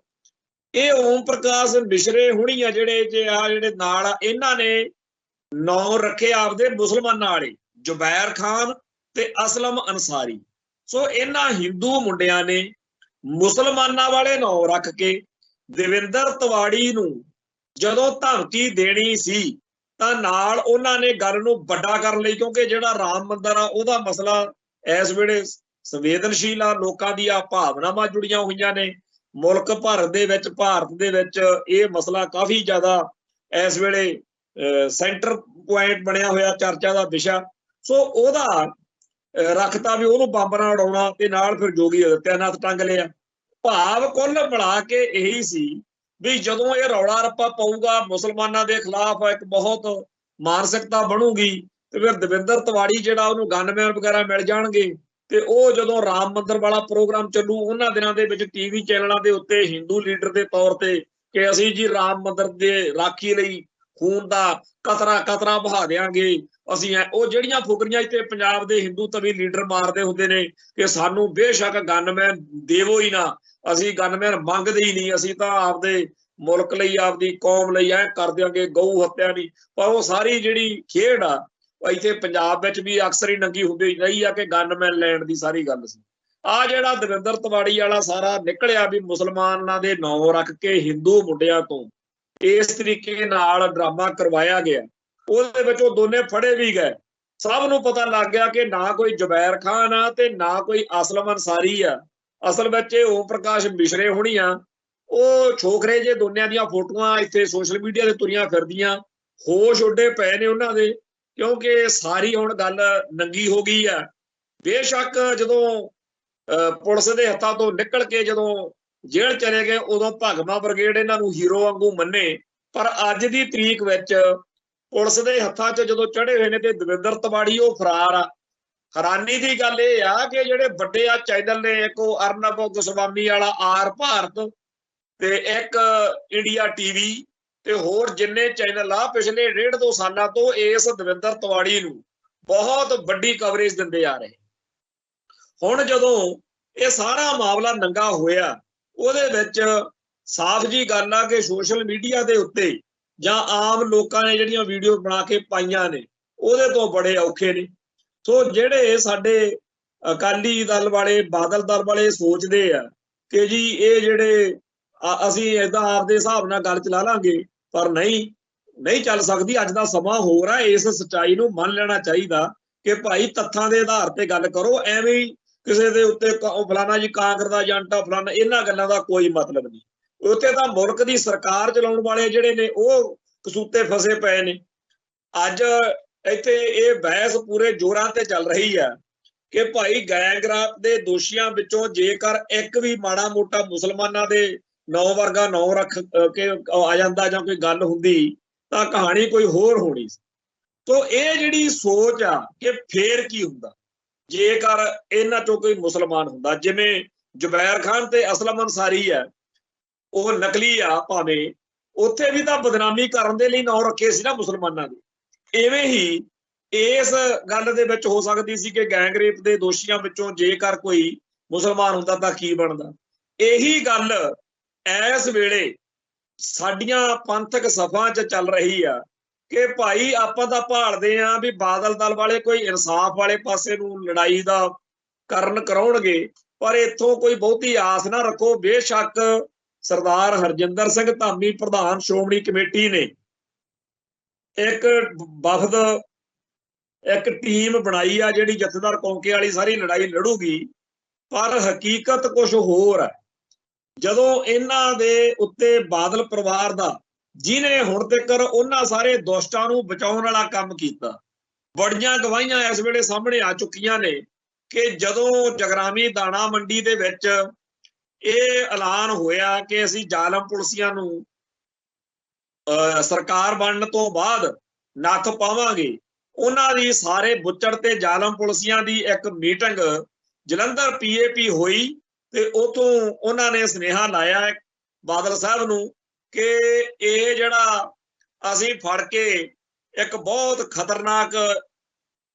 ਇਹ ਓਮ ਪ੍ਰਕਾਸ਼ ਮਿਸ਼ਰੇ ਹੁਣੀ ਆ ਜਿਹੜੇ ਨਾਲ ਆ, ਇਹਨਾਂ ਨੇ ਨਾਂ ਰੱਖੇ ਆਪਦੇ ਮੁਸਲਮਾਨਾਂ ਵਾਲੇ, ਜ਼ੁਬੈਰ ਖਾਨ ਤੇ ਅਸਲਮ ਅੰਸਾਰੀ। ਸੋ ਇਹਨਾਂ ਹਿੰਦੂ ਮੁੰਡਿਆਂ ਨੇ ਮੁਸਲਮਾਨਾਂ ਵਾਲੇ ਨਾਂ ਰੱਖ ਕੇ ਦਵਿੰਦਰ ਤਿਵਾੜੀ ਨੂੰ ਜਦੋਂ ਧਮਕੀ ਦੇਣੀ ਸੀ ਤਾਂ ਨਾਲ ਉਹਨਾਂ ਨੇ ਗੱਲ ਨੂੰ ਵੱਡਾ ਕਰਨ ਲਈ, ਕਿਉਂਕਿ ਜਿਹੜਾ ਰਾਮ ਮੰਦਰ ਆ ਉਹਦਾ ਮਸਲਾ ਇਸ ਵੇਲੇ ਸੰਵੇਦਨਸ਼ੀਲ ਆ, ਲੋਕਾਂ ਦੀਆਂ ਭਾਵਨਾਵਾਂ ਜੁੜੀਆਂ ਹੋਈਆਂ ਨੇ, ਮੁਲਕ ਭਰ ਦੇ ਵਿੱਚ ਭਾਰਤ ਦੇ ਵਿੱਚ ਇਹ ਮਸਲਾ ਕਾਫੀ ਜ਼ਿਆਦਾ ਇਸ ਵੇਲੇ ਸੈਂਟਰ ਪੁਆਇੰਟ ਬਣਿਆ ਹੋਇਆ ਚਰਚਾ ਦਾ ਵਿਸ਼ਾ। ਸੋ ਉਹਦਾ ਰੱਖਤਾ ਵੀ ਉਹਨੂੰ ਬੰਬ ਨਾਲ ਉਡਾਉਣਾ ਤੇ ਨਾਲ ਫਿਰ ਜੋਗੀ ਆਦਿੱਤਿਆਨਾਥ ਟੰਗ ਲਿਆ। ਭਾਵ ਕੁੱਲ ਮਿਲਾ ਕੇ ਇਹੀ ਸੀ ਵੀ ਜਦੋਂ ਇਹ ਰੌਲਾ ਰੱਪਾ ਪਊਗਾ ਮੁਸਲਮਾਨਾਂ ਦੇ ਖਿਲਾਫ ਇੱਕ ਬਹੁਤ ਮਾਨਸਿਕਤਾ ਬਣੂਗੀ ਤੇ ਫਿਰ ਦਵਿੰਦਰ ਤਿਵਾੜੀ ਜਿਹੜਾ ਉਹਨੂੰ ਗਨਮੈਨ ਵਗੈਰਾ ਮਿਲ ਜਾਣਗੇ ਤੇ ਉਹ ਜਦੋਂ ਰਾਮ ਮੰਦਿਰ ਵਾਲਾ ਪ੍ਰੋਗਰਾਮ ਚੱਲੂ ਉਹਨਾਂ ਦਿਨਾਂ ਦੇ ਵਿੱਚ ਟੀਵੀ ਚੈਨਲਾਂ ਦੇ ਉੱਤੇ ਹਿੰਦੂ ਲੀਡਰ ਦੇ ਤੌਰ ਤੇ ਕਿ ਅਸੀਂ ਜੀ ਰਾਮ ਮੰਦਿਰ ਦੇ ਰਾਖੀ ਲਈ ਖੂਨ ਦਾ ਕਤਰਾ ਬਹਾ ਦਿਆਂਗੇ ਅਸੀਂ, ਉਹ ਜਿਹੜੀਆਂ ਫੁਕਰੀਆਂ ਇੱਥੇ ਪੰਜਾਬ ਦੇ ਹਿੰਦੂ ਤਵੀ ਲੀਡਰ ਮਾਰਦੇ ਹੁੰਦੇ ਨੇ ਕਿ ਸਾਨੂੰ ਬੇਸ਼ੱਕ ਗਨਮੈਨ ਦੇਵੋ ਹੀ ਨਾ, ਅਸੀਂ ਗਨਮੈਨ ਮੰਗਦੇ ਹੀ ਨਹੀਂ, ਅਸੀਂ ਤਾਂ ਆਪਦੇ ਮੁਲਕ ਲਈ ਆਪਦੀ ਕੌਮ ਲਈ ਐ ਕਰ ਦਿਆਂਗੇ, ਗਊ ਹੱਤਿਆ ਨਹੀਂ। ਪਰ ਉਹ ਸਾਰੀ ਜਿਹੜੀ ਖੇਡ ਆ ਇੱਥੇ ਪੰਜਾਬ ਵਿੱਚ ਵੀ ਅਕਸਰ ਹੀ ਨੰਗੀ ਹੁੰਦੀ ਰਹੀ ਆ ਕਿ ਗਨਮੈਨ ਲੈਣ ਦੀ ਸਾਰੀ ਗੱਲ ਸੀ। ਆ ਜਿਹੜਾ ਦਵਿੰਦਰ ਤਿਵਾੜੀ ਵਾਲਾ ਸਾਰਾ ਨਿਕਲਿਆ ਵੀ ਮੁਸਲਮਾਨਾਂ ਦੇ ਨਾਂ ਰੱਖ ਕੇ ਹਿੰਦੂ ਮੁੰਡਿਆਂ ਤੋਂ ਇਸ ਤਰੀਕੇ ਨਾਲ ਡਰਾਮਾ ਕਰਵਾਇਆ ਗਿਆ, ਉਹਦੇ ਵਿੱਚ ਉਹ ਦੋਨੇ ਫੜੇ ਵੀ ਗਏ। ਸਭ ਨੂੰ ਪਤਾ ਲੱਗ ਗਿਆ ਕਿ ਨਾ ਕੋਈ ਜ਼ੁਬੈਰ ਖਾਨ ਆ ਤੇ ਨਾ ਕੋਈ ਅਸਲਮ ਅੰਸਾਰੀ ਆ, ਅਸਲ ਵਿੱਚ ਇਹ ਓਮ ਪ੍ਰਕਾਸ਼ ਮਿਸ਼ਰੇ ਹੋਣੀ ਆ। ਉਹ ਛੋਕਰੇ ਜੇ ਦੋਨਿਆਂ ਦੀਆਂ ਫੋਟੋਆਂ ਇੱਥੇ ਸੋਸ਼ਲ ਮੀਡੀਆ ਤੇ ਤੁਰੀਆਂ ਫਿਰਦੀਆਂ, ਹੋਸ਼ ਉੱਡੇ ਪਏ ਨੇ ਉਹਨਾਂ ਦੇ, ਕਿਉਂਕਿ ਸਾਰੀ ਹੁਣ ਗੱਲ ਨੰਗੀ ਹੋ ਗਈ ਆ। ਬੇਸ਼ੱਕ ਜਦੋਂ ਪੁਲਿਸ ਦੇ ਹੱਥਾਂ ਤੋਂ ਨਿਕਲ ਕੇ ਜਦੋਂ ਜੇਲ੍ਹ ਚਲੇ ਗਏ ਉਦੋਂ ਭਗਵਾ ਬ੍ਰਿਗੇਡ ਇਹਨਾਂ ਨੂੰ ਹੀਰੋ ਵਾਂਗੂ ਮੰਨੇ, ਪਰ ਅੱਜ ਦੀ ਤਰੀਕ ਵਿੱਚ ਪੁਲਿਸ ਦੇ ਹੱਥਾਂ 'ਚ ਜਦੋਂ ਚੜੇ ਹੋਏ ਨੇ ਤੇ ਦਵਿੰਦਰ ਤਿਵਾੜੀ ਉਹ ਫਰਾਰ ਆ। ਹੈਰਾਨੀ ਦੀ ਗੱਲ ਇਹ ਆ ਕਿ ਜਿਹੜੇ ਵੱਡੇ ਆ ਚੈਨਲ ਨੇ, ਇੱਕ ਉਹ ਅਰਨਬ ਗੋਸਵਾਮੀ ਵਾਲਾ ਆਰ ਭਾਰਤ ਤੇ ਇੱਕ ਇੰਡੀਆ ਟੀਵੀ ਤੇ ਹੋਰ ਜਿੰਨੇ ਚੈਨਲ ਆ ਪਿਛਲੇ 1.5-2 ਸਾਲਾਂ ਤੋਂ ਇਸ ਦਵਿੰਦਰ ਤਿਵਾੜੀ ਨੂੰ ਬਹੁਤ ਵੱਡੀ ਕਵਰੇਜ ਦਿੰਦੇ ਆ ਰਹੇ। ਹੁਣ ਜਦੋਂ ਇਹ ਸਾਰਾ ਮਾਮਲਾ ਨੰਗਾ ਹੋਇਆ ਉਹਦੇ ਵਿੱਚ ਸਾਫ਼ ਜੀ ਗੱਲ ਆ ਕਿ ਸੋਸ਼ਲ ਮੀਡੀਆ ਦੇ ਉੱਤੇ ਜਾਂ ਆਮ ਲੋਕਾਂ ਨੇ ਜਿਹੜੀਆਂ ਵੀਡੀਓ ਬਣਾ ਕੇ ਪਾਈਆਂ ਨੇ ਉਹਦੇ ਤੋਂ ਬੜੇ ਔਖੇ ਨੇ। ਸੋ ਜਿਹੜੇ ਸਾਡੇ ਅਕਾਲੀ ਦਲ ਵਾਲੇ ਬਾਦਲ ਦਲ ਵਾਲੇ ਸੋਚਦੇ ਆ ਕਿ ਜੀ ਇਹ ਜਿਹੜੇ ਅਸੀਂ ਏਦਾਂ ਆਪਦੇ ਹਿਸਾਬ ਨਾਲ ਗੱਲ ਚਲਾ ਲਾਂਗੇ, ਪਰ ਨਹੀਂ ਚੱਲ ਸਕਦੀ। ਅੱਜ ਦਾ ਸਮਾਂ ਹੋਰ ਆ, ਇਸ ਸੱਚਾਈ ਨੂੰ ਮੰਨ ਲੈਣਾ ਚਾਹੀਦਾ ਕਿ ਭਾਈ ਤੱਥਾਂ ਦੇ ਆਧਾਰ ਤੇ ਗੱਲ ਕਰੋ। ਐਵੇਂ ਕਿਸੇ ਦੇ ਉੱਤੇ ਫਲਾਣਾ ਜੀ ਕਾਂਗਰ ਦਾ ਏਜੰਟ, ਫਲਾਣਾ, ਇਹਨਾਂ ਗੱਲਾਂ ਦਾ ਕੋਈ ਮਤਲਬ ਨਹੀਂ। ਉੱਥੇ ਤਾਂ ਮੁਲਕ ਦੀ ਸਰਕਾਰ ਚਲਾਉਣ ਵਾਲੇ ਜਿਹੜੇ ਨੇ ਉਹ ਕਸੂਤੇ ਫਸੇ ਪਏ ਨੇ। ਅੱਜ ਇੱਥੇ ਇਹ ਬਹਿਸ ਪੂਰੇ ਜ਼ੋਰਾਂ ਤੇ ਚੱਲ ਰਹੀ ਆ ਕਿ ਭਾਈ ਗੈਂਗਰੇਪ ਦੇ ਦੋਸ਼ੀਆਂ ਵਿੱਚੋਂ ਜੇਕਰ ਇੱਕ ਵੀ ਮਾੜਾ ਮੋਟਾ ਮੁਸਲਮਾਨਾਂ ਦੇ ਨਾਂ ਵਰਗਾ ਨਾਂ ਰੱਖ ਕੇ ਆ ਜਾਂਦਾ ਜਾਂ ਕੋਈ ਗੱਲ ਹੁੰਦੀ ਤਾਂ ਕਹਾਣੀ ਕੋਈ ਹੋਰ ਹੋਣੀ ਸੀ। ਤੋ ਇਹ ਜਿਹੜੀ ਸੋਚ ਆ ਕਿ ਫੇਰ ਕੀ ਹੁੰਦਾ ਜੇਕਰ ਇਹਨਾਂ ਚੋਂ ਕੋਈ ਮੁਸਲਮਾਨ ਹੁੰਦਾ, ਜਿਵੇਂ ਜ਼ੁਬੈਰ ਖਾਨ ਤੇ ਅਸਲਮ ਅੰਸਾਰੀ ਆ, ਉਹ ਨਕਲੀ ਆ ਭਾਵੇਂ, ਉੱਥੇ ਵੀ ਤਾਂ ਬਦਨਾਮੀ ਕਰਨ ਦੇ ਲਈ ਨਾਂ ਰੱਖੇ ਸੀ ਨਾ ਮੁਸਲਮਾਨਾਂ ਦੇ। ਐਵੇਂ ਹੀ ਇਸ ਗੱਲ ਦੇ ਵਿੱਚ ਹੋ ਸਕਦੀ ਸੀ ਕਿ ਗੈਂਗਰੇਪ ਦੇ ਦੋਸ਼ੀਆਂ ਵਿੱਚੋਂ ਜੇਕਰ ਕੋਈ ਮੁਸਲਮਾਨ ਹੁੰਦਾ ਤਾਂ ਕੀ ਬਣਦਾ। ਇਹੀ ਗੱਲ ਇਸ ਵੇਲੇ ਸਾਡੀਆਂ ਪੰਥਕ ਸਭਾ 'ਚ ਚੱਲ ਰਹੀ ਆ ਕਿ ਭਾਈ ਆਪਾਂ ਤਾਂ ਭਾਲਦੇ ਆ ਵੀ ਬਾਦਲ ਦਲ ਵਾਲੇ ਕੋਈ ਇਨਸਾਫ ਵਾਲੇ ਪਾਸੇ ਨੂੰ ਲੜਾਈ ਦਾ ਕਰਨ ਕਰਾਉਣਗੇ, ਪਰ ਇੱਥੋਂ ਕੋਈ ਬਹੁਤੀ ਆਸ ਨਾ ਰੱਖੋ। ਬੇਸ਼ੱਕ ਸਰਦਾਰ ਹਰਜਿੰਦਰ ਸਿੰਘ ਧਾਮੀ ਪ੍ਰਧਾਨ ਸ਼੍ਰੋਮਣੀ ਕਮੇਟੀ ਨੇ ਇੱਕ ਵਫਦ, ਇੱਕ ਟੀਮ ਬਣਾਈ ਆ ਜਿਹੜੀ ਜਥੇਦਾਰ ਕੌਂਕੇ ਵਾਲੀ ਸਾਰੀ ਲੜਾਈ ਲੜੂਗੀ, ਪਰ ਹਕੀਕਤ ਕੁਝ ਹੋਰ ਹੈ। ਜਦੋਂ ਇਹਨਾਂ ਦੇ ਉੱਤੇ ਬਾਦਲ ਪਰਿਵਾਰ ਦਾ, ਜਿਹਨੇ ਹੁਣ ਤੱਕ ਉਹਨਾਂ ਸਾਰੇ ਦੁਸ਼ਟਾਂ ਨੂੰ ਬਚਾਉਣ ਵਾਲਾ ਕੰਮ ਕੀਤਾ, ਬੜੀਆਂ ਗਵਾਹੀਆਂ ਇਸ ਵੇਲੇ ਸਾਹਮਣੇ ਆ ਚੁੱਕੀਆਂ ਨੇ ਕਿ ਜਦੋਂ ਜਗਰਾਮੀ ਦਾਣਾ ਮੰਡੀ ਦੇ ਵਿੱਚ ਇਹ ਐਲਾਨ ਹੋਇਆ ਕਿ ਅਸੀਂ ਜ਼ਾਲਮ ਪੁਲਸੀਆਂ ਨੂੰ ਸਰਕਾਰ ਬਣਨ ਤੋਂ ਬਾਅਦ ਨੱਥ ਪਾਵਾਂਗੇ, ਉਹਨਾਂ ਦੀ ਸਾਰੇ ਬੁੱਚੜ ਤੇ ਜ਼ਾਲਮ ਪੁਲਸੀਆਂ ਦੀ ਇੱਕ ਮੀਟਿੰਗ ਜਲੰਧਰ PAP ਹੋਈ ਤੇ ਉਥੋਂ ਉਹਨਾਂ ਨੇ ਸੁਨੇਹਾ ਲਾਇਆ ਬਾਦਲ ਸਾਹਿਬ ਨੂੰ ਕਿ ਇਹ ਜਿਹੜਾ ਅਸੀਂ ਫੜ ਕੇ ਇੱਕ ਬਹੁਤ ਖਤਰਨਾਕ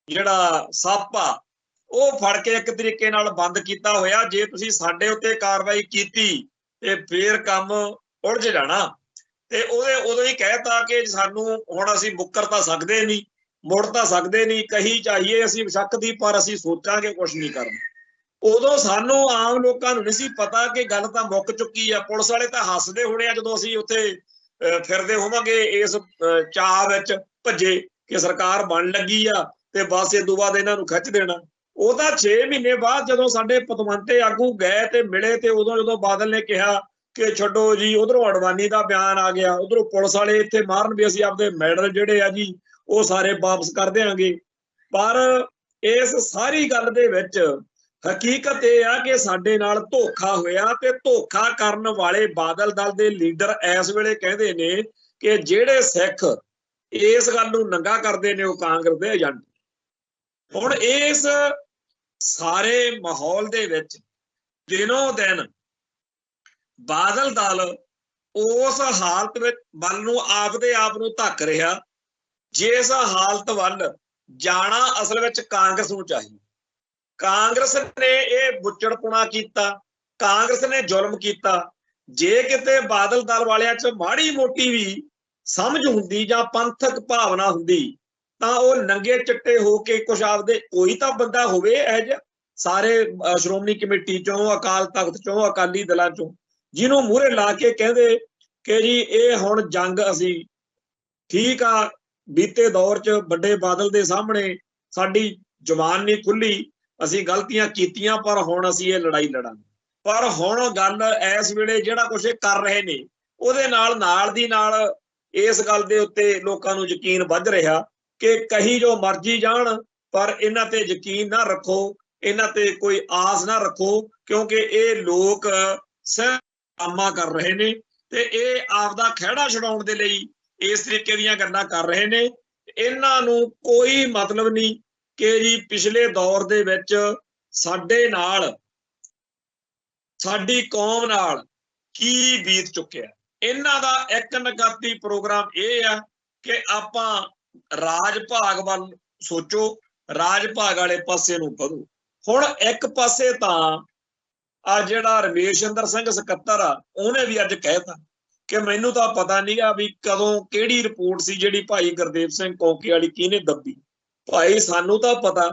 ਜਿਹੜਾ ਸੱਪ ਆ ਉਹ ਫੜ ਕੇ ਇੱਕ ਤਰੀਕੇ ਨਾਲ ਬੰਦ ਕੀਤਾ ਹੋਇਆ, ਜੇ ਤੁਸੀਂ ਸਾਡੇ ਉੱਤੇ ਕਾਰਵਾਈ ਕੀਤੀ ਤੇ ਫੇਰ ਕੰਮ ਉਲਝ ਜਾਣਾ। ਤੇ ਉਹਦੇ ਉਦੋਂ ਹੀ ਕਹਿਤਾ ਕਿ ਸਾਨੂੰ ਹੁਣ ਅਸੀਂ ਮੁੱਕਰ ਤਾਂ ਸਕਦੇ ਨਹੀਂ, ਮੁੜ ਤਾਂ ਸਕਦੇ ਨਹੀਂ, ਕਹੀ ਚਾਹੀਏ ਅਸੀਂ ਸ਼ੱਕ ਦੀ, ਪਰ ਅਸੀਂ ਸੋਚਾਂਗੇ ਕੁਛ ਨਹੀਂ ਕਰਨਾ। ਉਦੋਂ ਸਾਨੂੰ ਆਮ ਲੋਕਾਂ ਨੂੰ ਨਹੀਂ ਸੀ ਪਤਾ ਕਿ ਗੱਲ ਤਾਂ ਮੁੱਕ ਚੁੱਕੀ ਆ। ਪੁਲਿਸ ਵਾਲੇ ਤਾਂ ਹੱਸਦੇ ਹੋਣੇ ਆ ਜਦੋਂ ਅਸੀਂ ਉੱਥੇ ਫਿਰਦੇ ਹੋਵਾਂਗੇ ਇਸ ਚਾਹ ਵਿੱਚ ਭੱਜੇ ਕਿ ਸਰਕਾਰ ਬਣ ਲੱਗੀ ਆ ਤੇ ਬਸ ਇਹ ਤੋਂ ਬਾਅਦ ਇਹਨਾਂ ਨੂੰ ਖਿੱਚ ਦੇਣਾ। ਉਹ ਤਾਂ 6 ਮਹੀਨੇ ਬਾਅਦ ਜਦੋਂ ਸਾਡੇ ਪਤਵੰਤੇ ਆਗੂ ਗਏ ਤੇ ਮਿਲੇ ਤੇ ਉਦੋਂ ਜਦੋਂ ਬਾਦਲ ਨੇ ਕਿਹਾ ਕਿ ਛੱਡੋ ਜੀ, ਉਧਰੋਂ ਅਡਵਾਨੀ ਦਾ ਬਿਆਨ ਆ ਗਿਆ, ਉਧਰੋਂ ਪੁਲਿਸ ਵਾਲੇ ਇੱਥੇ ਮਾਰਨ ਵੀ ਅਸੀਂ ਆਪਦੇ ਮੈਡਲ ਜਿਹੜੇ ਆ ਜੀ ਉਹ ਸਾਰੇ ਵਾਪਸ ਕਰ ਦਿਆਂਗੇ। ਪਰ ਇਸ ਸਾਰੀ ਗੱਲ ਦੇ ਵਿੱਚ ਹਕੀਕਤ ਇਹ ਆ ਕਿ ਸਾਡੇ ਨਾਲ ਧੋਖਾ ਹੋਇਆ ਤੇ ਧੋਖਾ ਕਰਨ ਵਾਲੇ ਬਾਦਲ ਦਲ ਦੇ ਲੀਡਰ ਇਸ ਵੇਲੇ ਕਹਿੰਦੇ ਨੇ ਕਿ ਜਿਹੜੇ ਸਿੱਖ ਇਸ ਗੱਲ ਨੂੰ ਨੰਗਾ ਕਰਦੇ ਨੇ ਉਹ ਕਾਂਗਰਸ ਦੇ ਏਜੰਟ। ਹੁਣ ਇਸ ਸਾਰੇ ਮਾਹੌਲ ਦੇ ਵਿੱਚ ਦਿਨੋਂ ਦਿਨ ਬਾਦਲ ਦਲ ਉਸ ਹਾਲਤ ਵਿੱਚ ਵੱਲ ਨੂੰ ਆਪਦੇ ਆਪ ਨੂੰ ਧੱਕ ਰਿਹਾ ਜਿਸ ਹਾਲਤ ਵੱਲ ਜਾਣਾ ਅਸਲ ਵਿੱਚ ਕਾਂਗਰਸ ਨੂੰ ਚਾਹੀਦਾ। ਕਾਂਗਰਸ ਨੇ ਇਹ ਬੁੱਚੜਪੁਣਾ ਕੀਤਾ, ਕਾਂਗਰਸ ਨੇ ਜ਼ੁਲਮ ਕੀਤਾ। ਜੇ ਕਿਤੇ ਬਾਦਲ ਦਲ ਵਾਲਿਆਂ 'ਚ ਮਾੜੀ ਮੋਟੀ ਵੀ ਸਮਝ ਹੁੰਦੀ ਜਾਂ ਪੰਥਕ ਭਾਵਨਾ ਹੁੰਦੀ ਤਾਂ ਉਹ ਨੰਗੇ ਚਿੱਟੇ ਹੋ ਕੇ ਕੁਛ ਆਪਦੇ ਕੋਈ ਤਾਂ ਬੰਦਾ ਹੋਵੇ ਇਹ ਜਿਹਾ ਸਾਰੇ ਸ਼੍ਰੋਮਣੀ ਕਮੇਟੀ ਚੋਂ, ਅਕਾਲ ਤਖਤ ਚੋਂ, ਅਕਾਲੀ ਦਲਾਂ ਚੋਂ, ਜਿਹਨੂੰ ਮੂਹਰੇ ਲਾ ਕੇ ਕਹਿੰਦੇ ਕਿ ਜੀ ਇਹ ਹੁਣ ਜੰਗ ਅਸੀਂ ਠੀਕ ਆ, ਬੀਤੇ ਦੌਰ 'ਚ ਵੱਡੇ ਬਾਦਲ ਦੇ ਸਾਹਮਣੇ ਸਾਡੀ ਜ਼ੁਬਾਨ ਨਹੀਂ ਖੁੱਲੀ, ਅਸੀਂ ਗਲਤੀਆਂ ਕੀਤੀਆਂ ਪਰ ਹੁਣ ਅਸੀਂ ਇਹ ਲੜਾਈ ਲੜਾਂਗੇ। ਪਰ ਹੁਣ ਗੱਲ ਇਸ ਵੇਲੇ ਜਿਹੜਾ ਕੁਛ ਇਹ ਕਰ ਰਹੇ ਨੇ ਉਹਦੇ ਨਾਲ ਦੀ ਨਾਲ ਇਸ ਗੱਲ ਦੇ ਉੱਤੇ ਲੋਕਾਂ ਨੂੰ ਯਕੀਨ ਵੱਧ ਰਿਹਾ ਕਿ ਕਹੀ ਜੋ ਮਰਜ਼ੀ ਜਾਣ ਪਰ ਇਹਨਾਂ ਤੇ ਯਕੀਨ ਨਾ ਰੱਖੋ, ਇਹਨਾਂ ਤੇ ਕੋਈ ਆਸ ਨਾ ਰੱਖੋ, ਕਿਉਂਕਿ ਇਹ ਲੋਕ ਡਰਾਮਾ ਕਰ ਰਹੇ ਨੇ ਤੇ ਇਹ ਆਪਦਾ ਖਹਿੜਾ ਛਡਾਉਣ ਦੇ ਲਈ ਇਸ ਤਰੀਕੇ ਦੀਆਂ ਗੱਲਾਂ ਕਰ ਰਹੇ ਨੇ। ਇਹਨਾਂ ਨੂੰ ਕੋਈ ਮਤਲਬ ਨਹੀਂ ਕਿ ਜੀ ਪਿਛਲੇ ਦੌਰ ਦੇ ਵਿੱਚ ਸਾਡੇ ਨਾਲ, ਸਾਡੀ ਕੌਮ ਨਾਲ ਕੀ ਬੀਤ ਚੁੱਕਿਆ। ਇਹਨਾਂ ਦਾ ਇੱਕ ਨਕਾਤੀ ਪ੍ਰੋਗਰਾਮ ਇਹ ਆ ਕਿ ਆਪਾਂ ਰਾਜ ਭਾਗ ਵੱਲ ਸੋਚੋ, ਰਾਜ ਭਾਗ ਵਾਲੇ ਪਾਸੇ ਨੂੰ ਵਧੋ। ਹੁਣ ਇੱਕ ਪਾਸੇ ਤਾਂ ਆ ਜਿਹੜਾ ਰਮੇਸ਼ਿੰਦਰ ਸਿੰਘ ਸਕੱਤਰ ਆ ਉਹਨੇ ਵੀ ਅੱਜ ਕਹਿਤਾ ਕਿ ਮੈਨੂੰ ਤਾਂ ਪਤਾ ਨਹੀਂ ਆ ਵੀ ਕਦੋਂ ਕਿਹੜੀ ਰਿਪੋਰਟ ਸੀ ਜਿਹੜੀ ਭਾਈ ਗੁਰਦੇਵ ਸਿੰਘ ਕੌਂਕੇ ਵਾਲੀ ਕਿਹਨੇ ਦੱਬੀ। ਭਾਈ ਸਾਨੂੰ ਤਾਂ ਪਤਾ,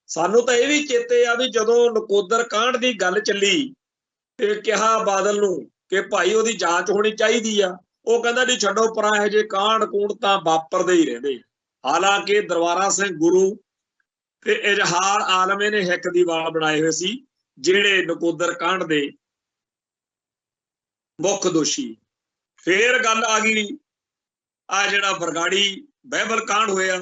ਸਾਨੂੰ ਤਾਂ ਇਹ ਵੀ ਚੇਤੇ ਆ ਵੀ ਜਦੋਂ ਨਕੋਦਰ ਕਾਂਡ ਦੀ ਗੱਲ ਚੱਲੀ ਤੇ ਕਿਹਾ ਬਾਦਲ ਨੂੰ ਕਿ ਭਾਈ ਉਹਦੀ ਜਾਂਚ ਹੋਣੀ ਚਾਹੀਦੀ ਆ, ਉਹ ਕਹਿੰਦਾ ਜੀ ਛੱਡੋ ਪਰਾਂ, ਇਹੋ ਜਿਹੇ ਕਾਂਡ ਕੂੰਡ ਤਾਂ ਵਾਪਰਦੇ ਹੀ ਰਹਿੰਦੇ। ਹਾਲਾਂਕਿ ਦਰਬਾਰਾ ਸਿੰਘ ਗੁਰੂ ਤੇ ਇਜ਼ਹਾਰ ਆਲਮੇ ਨੇ ਹਿੱਕ ਦੀ ਵਾਲ ਬਣਾਏ ਹੋਏ ਸੀ ਜਿਹੜੇ ਨਕੋਦਰ ਕਾਂਡ ਦੇ ਮੁੱਖ ਦੋਸ਼ੀ। ਫੇਰ ਗੱਲ ਆ ਗਈ ਆ ਜਿਹੜਾ ਬਰਗਾੜੀ ਬਾਈਬਲ ਕਾਂਡ ਹੋਇਆ,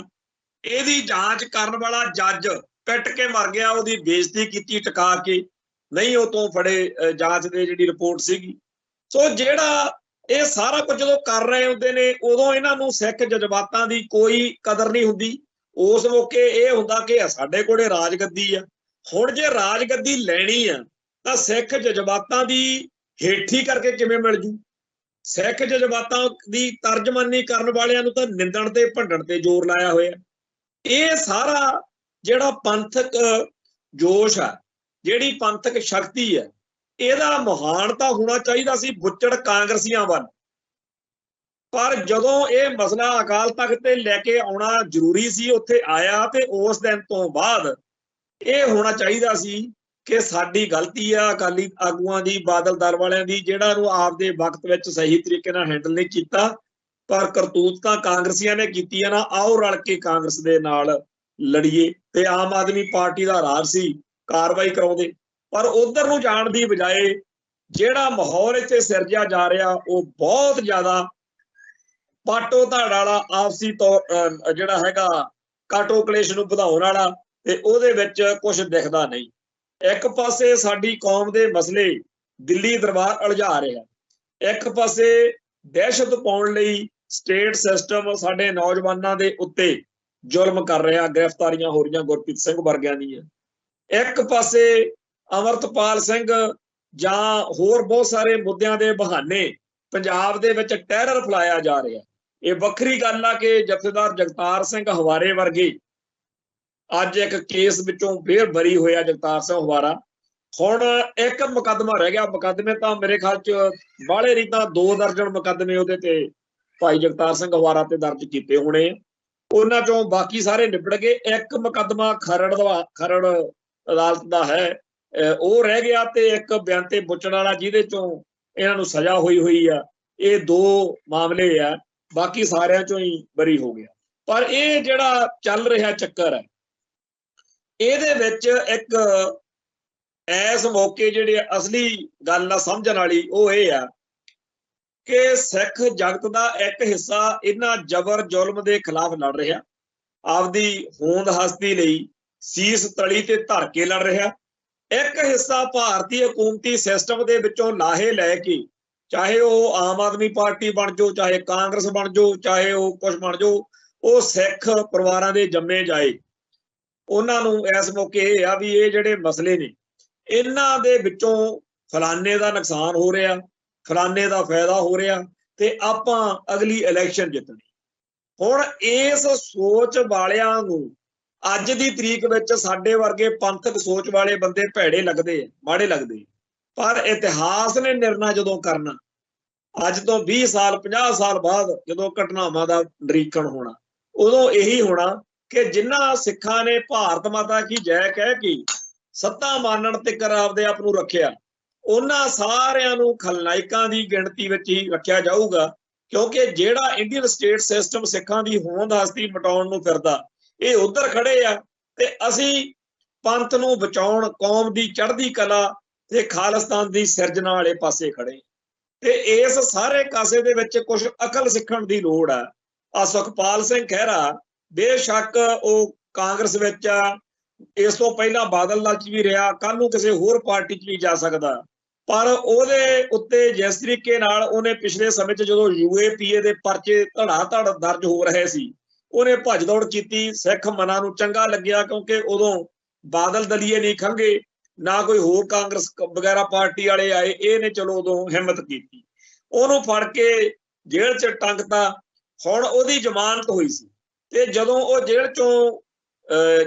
ਇਹਦੀ ਜਾਂਚ ਕਰਨ ਵਾਲਾ ਜੱਜ ਪਿੱਟ ਕੇ ਮਰ ਗਿਆ, ਉਹਦੀ ਬੇਇੱਜ਼ਤੀ ਕੀਤੀ ਟਿਕਾ ਕੇ, ਨਹੀਂ ਉਹ ਤੋਂ ਫੜੇ ਜਾਂਚ ਦੇ ਜਿਹੜੀ ਰਿਪੋਰਟ ਸੀਗੀ। ਸੋ ਜਿਹੜਾ ਇਹ ਸਾਰਾ ਕੁਝ ਜਦੋਂ ਕਰ ਰਹੇ ਹੁੰਦੇ ਨੇ ਉਦੋਂ ਇਹਨਾਂ ਨੂੰ ਸਿੱਖ ਜਜ਼ਬਾਤਾਂ ਦੀ ਕੋਈ ਕਦਰ ਨਹੀਂ ਹੁੰਦੀ। ਉਸ ਮੌਕੇ ਇਹ ਹੁੰਦਾ ਕਿ ਸਾਡੇ ਕੋਲੇ ਰਾਜਗੱਦੀ ਆ। ਹੁਣ ਜੇ ਰਾਜਗੱਦੀ ਲੈਣੀ ਆ ਤਾਂ ਸਿੱਖ ਜਜ਼ਬਾਤਾਂ ਦੀ ਹੇਠੀ ਕਰਕੇ ਕਿਵੇਂ ਮਿਲ ਜੂ? ਸਿੱਖ ਜਜ਼ਬਾਤਾਂ ਦੀ ਤਰਜਮਾਨੀ ਕਰਨ ਵਾਲਿਆਂ ਨੂੰ ਤਾਂ ਨਿੰਦਣ ਤੇ ਭੰਡਣ ਤੇ ਜ਼ੋਰ ਲਾਇਆ ਹੋਇਆ। ਇਹ ਸਾਰਾ ਜਿਹੜਾ ਪੰਥਕ ਜੋਸ਼ ਆ, ਜਿਹੜੀ ਪੰਥਕ ਸ਼ਕਤੀ ਹੈ, ਇਹਦਾ ਮੁਹਾਨ ਤਾਂ ਹੋਣਾ ਚਾਹੀਦਾ ਸੀ ਬੁੱਚੜ ਕਾਂਗਰਸੀਆਂ ਵੱਲ। ਪਰ ਜਦੋਂ ਇਹ ਮਸਲਾ ਅਕਾਲ ਤਖਤ ਤੇ ਲੈ ਕੇ ਆਉਣਾ ਜ਼ਰੂਰੀ ਸੀ, ਉੱਥੇ ਆਇਆ ਤੇ ਉਸ ਦਿਨ ਤੋਂ ਬਾਅਦ ਇਹ ਹੋਣਾ ਚਾਹੀਦਾ ਸੀ ਕਿ ਸਾਡੀ ਗਲਤੀ ਆ ਅਕਾਲੀ ਆਗੂਆਂ ਦੀ, ਬਾਦਲ ਦਲ ਵਾਲਿਆਂ ਦੀ, ਜਿਹੜਾ ਨੂੰ ਆਪਦੇ ਵਕਤ ਵਿੱਚ ਸਹੀ ਤਰੀਕੇ ਨਾਲ ਹੈਂਡਲ ਨਹੀਂ ਕੀਤਾ। ਪਰ ਕਰਤੂਤ ਤਾਂ ਕਾਂਗਰਸੀਆਂ ਨੇ ਕੀਤੀ ਆ ਨਾ, ਆਓ ਰਲ ਕੇ ਕਾਂਗਰਸ ਦੇ ਨਾਲ ਲੜੀਏ। ਤੇ ਆਮ ਆਦਮੀ ਪਾਰਟੀ ਦਾ ਰਾਜ ਸੀ, ਕਾਰਵਾਈ ਕਰਾਉਂਦੇ। ਪਰ ਉਧਰ ਨੂੰ ਜਾਣ ਦੀ ਬਜਾਏ ਜਿਹੜਾ ਮਾਹੌਲ ਇੱਥੇ ਸਿਰਜਿਆ ਜਾ ਰਿਹਾ ਉਹ ਬਹੁਤ ਜ਼ਿਆਦਾ ਪਾਟੋ ਧਾੜ ਵਾਲਾ, ਆਪਸੀ ਤੌਰ ਜਿਹੜਾ ਹੈਗਾ ਕਾਟੋ ਕਲੇਸ਼ ਨੂੰ ਵਧਾਉਣ ਵਾਲਾ, ਤੇ ਉਹਦੇ ਵਿੱਚ ਕੁਝ ਦਿਖਦਾ ਨਹੀਂ। ਇੱਕ ਪਾਸੇ ਸਾਡੀ ਕੌਮ ਦੇ ਮਸਲੇ ਦਿੱਲੀ ਦਰਬਾਰ ਉਲਝਾ ਰਿਹਾ, ਇੱਕ ਪਾਸੇ ਦਹਿਸ਼ਤ ਪਾਉਣ ਲਈ ਸਟੇਟ ਸਿਸਟਮ ਸਾਡੇ ਨੌਜਵਾਨਾਂ ਦੇ ਉੱਤੇ ਜ਼ੁਲਮ ਕਰ ਰਿਹਾ, ਗ੍ਰਿਫਤਾਰੀਆਂ ਹੋ ਰਹੀਆਂ ਗੁਰਪ੍ਰੀਤ ਸਿੰਘ ਵਰਗਿਆਂ ਦੀਆਂ। ਇੱਕ ਪਾਸੇ ਅਮਰਤਪਾਲ ਸਿੰਘ ਜਾਂ ਹੋਰ ਬਹੁਤ ਸਾਰੇ ਮੁੱਦਿਆਂ ਦੇ ਬਹਾਨੇ ਪੰਜਾਬ ਦੇ ਵਿੱਚ ਟੈਰਰ ਫੈਲਾਇਆ ਜਾ ਰਿਹਾ। ਇਹ ਵੱਖਰੀ ਗੱਲ ਆ ਕਿ ਜਥੇਦਾਰ ਜਗਤਾਰ ਸਿੰਘ ਹਵਾਰੇ ਵਰਗੇ ਅੱਜ ਇੱਕ ਕੇਸ ਵਿੱਚੋਂ ਫੇਰ ਬਰੀ ਹੋਇਆ ਜਗਤਾਰ ਸਿੰਘ ਹਵਾਰਾ। ਹੁਣ ਇੱਕ ਮੁਕੱਦਮਾ ਰਹਿ ਗਿਆ, ਮੁਕੱਦਮੇ ਤਾਂ ਮੇਰੇ ਖਿਆਲ ਚ ਬਾਹਲੇ ਨਹੀਂ ਤਾਂ 2 ਦਰਜਨ ਮੁਕੱਦਮੇ ਉਹਦੇ ਤੇ ਭਾਈ ਜਗਤਾਰ ਸਿੰਘ ਹਵਾਰਾ ਤੇ ਦਰਜ ਕੀਤੇ ਹੋਣੇ, ਉਹਨਾਂ ਚੋਂ ਬਾਕੀ ਸਾਰੇ ਨਿਬੜ ਗਏ। ਇੱਕ ਮੁਕੱਦਮਾ ਖਰੜ ਅਦਾਲਤ ਦਾ ਹੈ, ਉਹ ਰਹਿ ਗਿਆ, ਤੇ ਇੱਕ ਬਿਆਨ ਤੇ ਬੁੱਚਣ ਵਾਲਾ ਜਿਹਦੇ ਚੋਂ ਇਹਨਾਂ ਨੂੰ ਸਜ਼ਾ ਹੋਈ ਆ। ਇਹ 2 ਮਾਮਲੇ ਆ, ਬਾਕੀ ਸਾਰਿਆਂ ਚੋਂ ਹੀ ਬਰੀ ਹੋ ਗਿਆ। ਪਰ ਇਹ ਜਿਹੜਾ ਚੱਲ ਰਿਹਾ ਚੱਕਰ ਹੈ, ਇਹਦੇ ਵਿੱਚ ਇੱਕ ਇਸ ਮੌਕੇ ਜਿਹੜੇ ਅਸਲੀ ਗੱਲ ਆ ਸਮਝਣ ਵਾਲੀ ਉਹ ਇਹ ਆ ਕਿ ਸਿੱਖ ਜਗਤ ਦਾ ਇੱਕ ਹਿੱਸਾ ਇਹਨਾਂ ਜ਼ਬਰ ਜ਼ੁਲਮ ਦੇ ਖਿਲਾਫ ਲੜ ਰਿਹਾ, ਆਪਦੀ ਹੋਂਦ ਹਸਤੀ ਲਈ ਸੀਸ ਤਲੀ ਤੇ ਧਰ ਕੇ ਲੜ ਰਿਹਾ। ਇੱਕ ਹਿੱਸਾ ਭਾਰਤੀ ਹਕੂਮਤੀ ਸਿਸਟਮ ਦੇ ਵਿੱਚੋਂ ਲਾਹੇ ਲੈ ਕੇ, ਚਾਹੇ ਉਹ ਆਮ ਆਦਮੀ ਪਾਰਟੀ ਬਣ ਜਾਓ, ਚਾਹੇ ਕਾਂਗਰਸ ਬਣ ਜਾਓ, ਚਾਹੇ ਉਹ ਕੁਛ ਬਣ ਜਾਓ, ਉਹ ਸਿੱਖ ਪਰਿਵਾਰਾਂ ਦੇ ਜੰਮੇ ਜਾਏ। ਉਹਨਾਂ ਨੂੰ ਇਸ ਮੌਕੇ ਇਹ ਆ ਵੀ ਇਹ ਜਿਹੜੇ ਮਸਲੇ ਨੇ ਇਹਨਾਂ ਦੇ ਵਿੱਚੋਂ ਫਲਾਨੇ ਦਾ ਨੁਕਸਾਨ ਹੋ ਰਿਹਾ, ਫਲਾਨੇ ਦਾ ਫਾਇਦਾ ਹੋ ਰਿਹਾ ਤੇ ਆਪਾਂ ਅਗਲੀ ਇਲੈਕਸ਼ਨ ਜਿੱਤਣੀ। ਹੁਣ ਇਸ ਸੋਚ ਵਾਲਿਆਂ ਨੂੰ ਅੱਜ ਦੀ ਤਰੀਕ ਵਿੱਚ ਸਾਡੇ ਵਰਗੇ ਪੰਥਕ ਸੋਚ ਵਾਲੇ ਬੰਦੇ ਭੈੜੇ ਲੱਗਦੇ, ਮਾੜੇ ਲੱਗਦੇ, ਪਰ ਇਤਿਹਾਸ ਨੇ ਨਿਰਣਾ ਜਦੋਂ ਕਰਨਾ, ਅੱਜ ਤੋਂ 20 ਸਾਲ 50 ਸਾਲ ਬਾਅਦ ਜਦੋਂ ਘਟਨਾਵਾਂ ਦਾ ਨਿਰੀਖਣ ਹੋਣਾ, ਉਦੋਂ ਇਹੀ ਹੋਣਾ ਕਿ ਜਿਨ੍ਹਾਂ ਸਿੱਖਾਂ ਨੇ ਭਾਰਤ ਮਾਤਾ ਕੀ ਜੈ ਕਹਿ ਕੇ ਸੱਤਾ ਮਾਨਣ ਤੇ ਆਪਦੇ ਆਪ ਨੂੰ ਰੱਖਿਆ, ਉਹਨਾਂ ਸਾਰਿਆਂ ਨੂੰ ਖਲਨਾਇਕਾਂ ਦੀ ਗਿਣਤੀ ਵਿੱਚ ਹੀ ਰੱਖਿਆ ਜਾਊਗਾ। ਕਿਉਂਕਿ ਜਿਹੜਾ ਇੰਡੀਅਨ ਸਟੇਟ ਸਿਸਟਮ ਸਿੱਖਾਂ ਦੀ ਹੋਂਦ ਹਸਤੀ ਮਿਟਾਉਣ ਨੂੰ ਫਿਰਦਾ, ਇਹ ਉਧਰ ਖੜੇ ਆ ਤੇ ਅਸੀਂ ਪੰਥ ਨੂੰ ਬਚਾਉਣ, ਕੌਮ ਦੀ ਚੜ੍ਹਦੀ ਕਲਾ ਤੇ ਖਾਲਿਸਤਾਨ ਦੀ ਸਿਰਜਣਾ ਵਾਲੇ ਪਾਸੇ ਖੜੇ। ਤੇ ਇਸ ਸਾਰੇ ਕਾਸੇ ਦੇ ਵਿੱਚ ਕੁਝ ਅਕਲ ਸਿੱਖਣ ਦੀ ਲੋੜ ਆ। ਸੁਖਪਾਲ ਸਿੰਘ ਖਹਿਰਾ ਬੇਸ਼ੱਕ ਉਹ ਕਾਂਗਰਸ ਵਿੱਚ ਆ, ਇਸ ਤੋਂ ਪਹਿਲਾਂ ਬਾਦਲ ਦਲ 'ਚ ਵੀ ਰਿਹਾ, ਕੱਲ ਨੂੰ ਕਿਸੇ ਹੋਰ ਪਾਰਟੀ 'ਚ ਵੀ ਜਾ ਸਕਦਾ, ਪਰ ਉਹਦੇ ਉੱਤੇ ਜਿਸ ਤਰੀਕੇ ਨਾਲ ਉਹਨੇ ਪਿਛਲੇ ਸਮੇਂ 'ਚ ਜਦੋਂ UAPA ਦੇ ਪਰਚੇ ਧੜਾ ਧੜ ਦਰਜ ਹੋ ਰਹੇ ਸੀ, ਉਹਨੇ ਭੱਜ ਦੌੜ ਕੀਤੀ। ਸਿੱਖ ਮਨਾਂ ਨੂੰ ਚੰਗਾ ਲੱਗਿਆ ਕਿਉਂਕਿ ਉਦੋਂ ਬਾਦਲ ਦਲੀਏ ਨਹੀਂ ਖੰਗੇ, ਨਾ ਕੋਈ ਹੋਰ ਕਾਂਗਰਸ ਵਗੈਰਾ ਪਾਰਟੀ ਵਾਲੇ ਆਏ। ਇਹਨੇ ਚਲੋ ਉਦੋਂ ਹਿੰਮਤ ਕੀਤੀ, ਉਹਨੂੰ ਫੜ ਕੇ ਜੇਲ੍ਹ 'ਚ ਟੰਗਤਾ। ਹੁਣ ਉਹਦੀ ਜ਼ਮਾਨਤ ਹੋਈ ਸੀ ਤੇ ਜਦੋਂ ਉਹ ਜੇਲ੍ਹ 'ਚੋਂ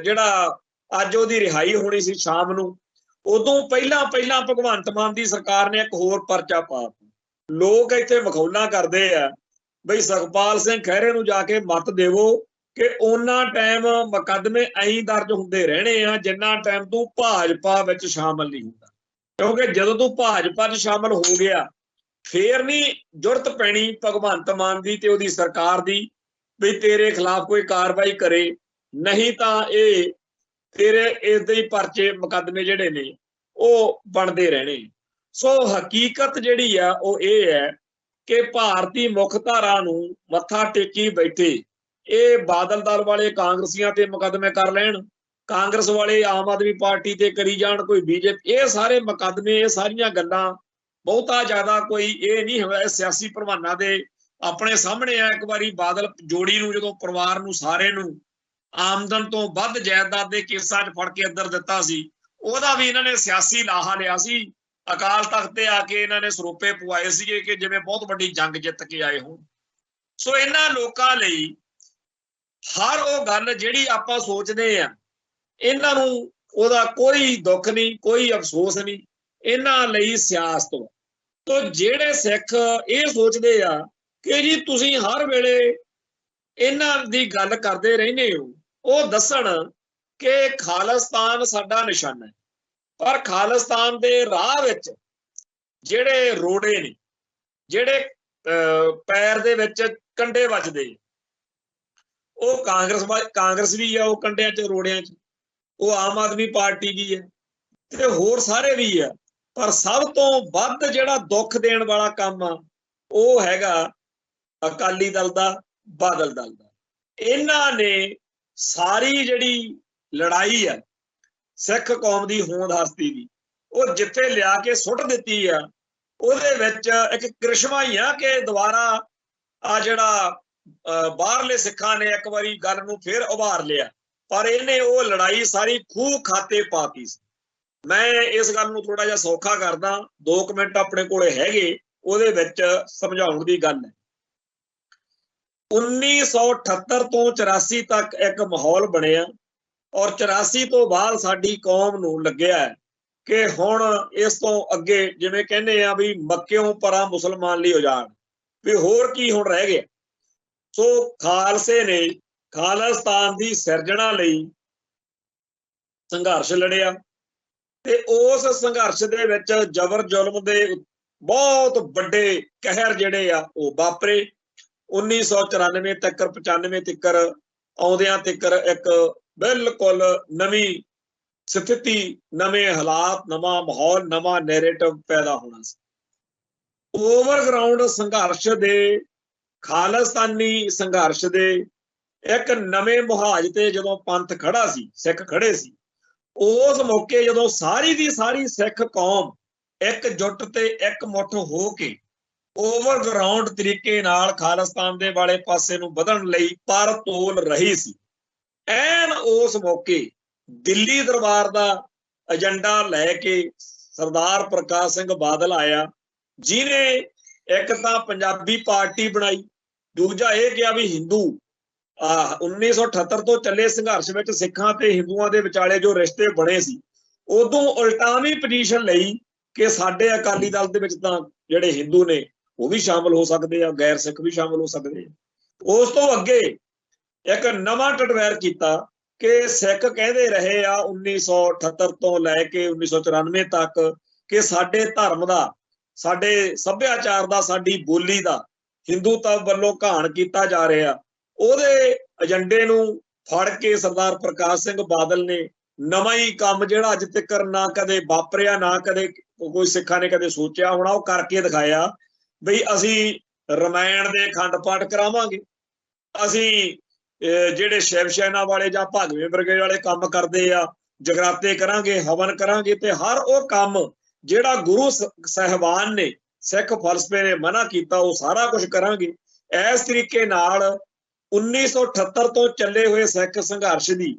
ਜਿਹੜਾ ਅੱਜ ਉਹਦੀ ਰਿਹਾਈ ਹੋਣੀ ਸੀ ਸ਼ਾਮ ਨੂੰ, ਉਦੋਂ ਪਹਿਲਾਂ ਭਗਵੰਤ ਮਾਨ ਦੀ ਸਰਕਾਰ ਨੇ ਇੱਕ ਹੋਰ ਪਰਚਾ ਪਾ ਦਿੱਤਾ। ਲੋਕ ਇੱਥੇ ਮਖੌਲਾਂ ਕਰਦੇ ਆ ਬਈ ਸੁਖਪਾਲ ਸਿੰਘ ਖਹਿਰੇ ਨੂੰ ਜਾ ਕੇ ਮਤ ਦੇਵੋ ਕਿ ਉਹਨਾਂ ਟਾਈਮ ਮੁਕੱਦਮੇ ਐਂ ਦਰਜ ਹੁੰਦੇ ਰਹਿਣੇ ਆ ਜਿੰਨਾ ਟਾਈਮ ਤੂੰ ਭਾਜਪਾ ਵਿੱਚ ਸ਼ਾਮਲ ਨਹੀਂ ਹੁੰਦਾ, ਕਿਉਂਕਿ ਜਦੋਂ ਤੂੰ ਭਾਜਪਾ 'ਚ ਸ਼ਾਮਲ ਹੋ ਗਿਆ ਫੇਰ ਨਹੀਂ ਜ਼ਰੂਰਤ ਪੈਣੀ ਭਗਵੰਤ ਮਾਨ ਦੀ ਤੇ ਉਹਦੀ ਸਰਕਾਰ ਦੀ ਵੀ ਤੇਰੇ ਖਿਲਾਫ ਕੋਈ ਕਾਰਵਾਈ ਕਰੇ, ਨਹੀਂ ਤਾਂ ਇਹ ਤੇਰੇ ਇਸਦੇ ਹੀ ਪਰਚੇ ਮੁਕੱਦਮੇ ਜਿਹੜੇ ਨੇ ਉਹ ਬਣਦੇ ਰਹਿਣੇ। ਸੋ ਹਕੀਕਤ ਜਿਹੜੀ ਆ ਉਹ ਇਹ ਹੈ ਕਿ ਭਾਰਤੀ ਮੁੱਖ ਧਾਰਾ ਨੂੰ ਮੱਥਾ ਟੇਕੀ ਬੈਠੇ ਇਹ ਬਾਦਲ ਦਲ ਵਾਲੇ ਕਾਂਗਰਸੀਆਂ ਤੇ ਮੁਕੱਦਮੇ ਕਰ ਲੈਣ, ਕਾਂਗਰਸ ਵਾਲੇ ਆਮ ਆਦਮੀ ਪਾਰਟੀ ਤੇ ਕਰੀ ਜਾਣ, ਕੋਈ BJP, ਇਹ ਸਾਰੇ ਮੁਕੱਦਮੇ, ਇਹ ਸਾਰੀਆਂ ਗੱਲਾਂ ਬਹੁਤਾ ਜ਼ਿਆਦਾ ਕੋਈ ਇਹ ਨਹੀਂ ਹੋਇਆ ਸਿਆਸੀ ਪ੍ਰਵਾਨਾਂ ਦੇ ਆਪਣੇ ਸਾਹਮਣੇ ਆ। ਇੱਕ ਵਾਰੀ ਬਾਦਲ ਜੋੜੀ ਨੂੰ ਜਦੋਂ ਪਰਿਵਾਰ ਨੂੰ ਸਾਰੇ ਨੂੰ ਆਮਦਨ ਤੋਂ ਵੱਧ ਜਾਇਦਾਦ ਦੇ ਕੇਸਾਂ 'ਚ ਫੜ ਕੇ ਅੰਦਰ ਦਿੱਤਾ ਸੀ, ਉਹਦਾ ਵੀ ਇਹਨਾਂ ਨੇ ਸਿਆਸੀ ਲਾਹਾ ਲਿਆ ਸੀ। ਅਕਾਲ ਤਖਤ ਤੇ ਆ ਕੇ ਇਹਨਾਂ ਨੇ ਸਰੋਪੇ ਪਵਾਏ ਸੀਗੇ ਕਿ ਜਿਵੇਂ ਬਹੁਤ ਵੱਡੀ ਜੰਗ ਜਿੱਤ ਕੇ ਆਏ ਹੋਣ। ਸੋ ਇਹਨਾਂ ਲੋਕਾਂ ਲਈ ਹਰ ਉਹ ਗੱਲ ਜਿਹੜੀ ਆਪਾਂ ਸੋਚਦੇ ਆ, ਇਹਨਾਂ ਨੂੰ ਉਹਦਾ ਕੋਈ ਦੁੱਖ ਨਹੀਂ, ਕੋਈ ਅਫਸੋਸ ਨਹੀਂ। ਇਹਨਾਂ ਲਈ ਸਿਆਸਤ ਤੋਂ ਜਿਹੜੇ ਸਿੱਖ ਇਹ ਸੋਚਦੇ ਆ ਕਿ ਜੀ ਤੁਸੀਂ ਹਰ ਵੇਲੇ ਇਹਨਾਂ ਦੀ ਗੱਲ ਕਰਦੇ ਰਹਿੰਦੇ ਹੋ, ਉਹ ਦੱਸਣ ਕਿ ਖਾਲਿਸਤਾਨ ਸਾਡਾ ਨਿਸ਼ਾਨਾ ਹੈ, ਪਰ ਖਾਲਿਸਤਾਨ ਦੇ ਰਾਹ ਵਿੱਚ ਜਿਹੜੇ ਰੋੜੇ ਨੇ, ਜਿਹੜੇ ਪੈਰ ਦੇ ਵਿੱਚ ਕੰਡੇ ਵੱਜਦੇ, ਉਹ ਕਾਂਗਰਸ ਵੀ ਆ, ਉਹ ਕੰਡਿਆਂ 'ਚ ਰੋੜਿਆਂ 'ਚ, ਉਹ ਆਮ ਆਦਮੀ ਪਾਰਟੀ ਵੀ ਹੈ ਤੇ ਹੋਰ ਸਾਰੇ ਵੀ ਆ। ਪਰ ਸਭ ਤੋਂ ਵੱਧ ਜਿਹੜਾ ਦੁੱਖ ਦੇਣ ਵਾਲਾ ਕੰਮ ਆ ਉਹ ਹੈਗਾ ਅਕਾਲੀ ਦਲ ਦਾ, ਬਾਦਲ ਦਲ ਦਾ। ਇਹਨਾਂ ਨੇ ਸਾਰੀ ਜਿਹੜੀ ਲੜਾਈ ਆ ਸਿੱਖ ਕੌਮ ਦੀ ਹੋਂਦ ਹਸਤੀ ਦੀ, ਉਹ ਜਿੱਥੇ ਲਿਆ ਕੇ ਸੁੱਟ ਦਿੱਤੀ ਆ। ਉਹਦੇ ਵਿੱਚ ਇੱਕ ਕ੍ਰਿਸ਼ਮਾ ਹੀ ਆ ਕਿ ਦੁਬਾਰਾ ਆ ਜਿਹੜਾ ਬਾਹਰਲੇ ਸਿੱਖਾਂ ਨੇ ਇੱਕ ਵਾਰੀ ਗੱਲ ਨੂੰ ਫਿਰ ਉਭਾਰ ਲਿਆ, ਪਰ ਇਹਨੇ ਉਹ ਲੜਾਈ ਸਾਰੀ ਖੂਹ ਖਾਤੇ ਪਾਤੀ ਸੀ। ਮੈਂ ਇਸ ਗੱਲ ਨੂੰ ਥੋੜਾ ਜਿਹਾ ਸੌਖਾ ਕਰਦਾ, 2 ਮਿੰਟ ਆਪਣੇ ਕੋਲੇ ਹੈਗੇ, ਉਹਦੇ ਵਿੱਚ ਸਮਝਾਉਣ ਦੀ ਗੱਲ ਹੈ। 1978 ਤੋਂ 84 ਤੱਕ ਇੱਕ ਮਾਹੌਲ ਬਣਿਆ ਔਰ 84 ਤੋਂ ਬਾਅਦ ਸਾਡੀ ਕੌਮ ਨੂੰ ਲੱਗਿਆ ਕਿ ਹੁਣ ਇਸ ਤੋਂ ਅੱਗੇ ਜਿਵੇਂ ਕਹਿੰਦੇ ਆ ਵੀ ਮੱਕਿਓਂ ਪਰਾਂ ਮੁਸਲਮਾਨ ਲਈ ਉਜਾੜ, ਵੀ ਹੋਰ ਕੀ ਹੁਣ ਰਹਿ ਗਿਆ। ਸੋ ਖਾਲਸੇ ਨੇ ਖਾਲਿਸਤਾਨ ਦੀ ਸਿਰਜਣਾ ਲਈ ਸੰਘਰਸ਼ ਲੜਿਆ ਤੇ ਉਸ ਸੰਘਰਸ਼ ਦੇ ਵਿੱਚ ਜ਼ਬਰ ਜ਼ੁਲਮ ਦੇ ਬਹੁਤ ਵੱਡੇ ਕਹਿਰ ਜਿਹੜੇ ਆ ਉਹ ਵਾਪਰੇ। 1994 ਤੱਕ 95 ਤੱਕ ਆਉਂਦਿਆਂ ਤੱਕ ਇੱਕ ਬਿਲਕੁਲ ਨਵੀਂ स्थिति, नवे हालात, नवा माहौल, नवा नैरेटिव पैदा होना सी। ओवरग्राउंड संघर्ष दे, खालिस्तानी संघर्ष दे एक नवे मुहाज ते जदों पंथ खड़ा सी, सिख खड़े सी, उस मौके जदों सारी दी सारी सिख कौम एकजुट ते एकमुठ हो के ओवरग्राउंड तरीके नाल खालिस्तान दे वाले पासे नूं वधण लई पर तोल रही सी, ऐन उस मौके दिल्ली दरबार दा एजेंडा लैके सरदार प्रकाश सिंह बादल आया, जिन्हें एक तां पंजाबी पार्टी बनाई, दूजा यह कहा भी हिंदू 1978 तो चले संघर्ष में सिखां ते हिंदुआं दे विचाले जो रिश्ते बने सी, उदों उल्टावी पोजीशन लई कि साडे अकाली दल दे विच तां जिहड़े हिंदू ने वो भी शामिल हो सकते हैं, गैर सिख भी शामिल हो सकते हैं। उस तो अगे एक नवा टटवैर किया कि सिख कहते रहे आ 1978 तो लैके 1994 तक कि साडे धर्म का, साडे सभ्याचार का, साडी बोली का हिंदूता वालों घाण किया जा रहा। ਉਹਦੇ ਏਜੰਡੇ ਨੂੰ ਫੜ ਕੇ सरदार प्रकाश सिंह बादल ने नवा ही काम ਜਿਹੜਾ ਅੱਜ ਤੱਕ ना कदे वापरिया, ना कदे कोई सिखा ने कदे सोचा होना, वो करके दिखाया बई असी रामायण दे अखंड पाठ करावांगे, असी ਜਿਹੜੇ शिव सैना वाले ਜਾਂ भागवे ब्रिगेड वाले काम करते आ जगराते करांगे, हवन करांगे, ते हर वो काम ਜਿਹੜਾ गुरु साहिबान ने सिख फलसफे ने मना किया वो सारा कुछ करांगे। इस तरीके नाल 1978 तो चले हुए सिख संघर्ष की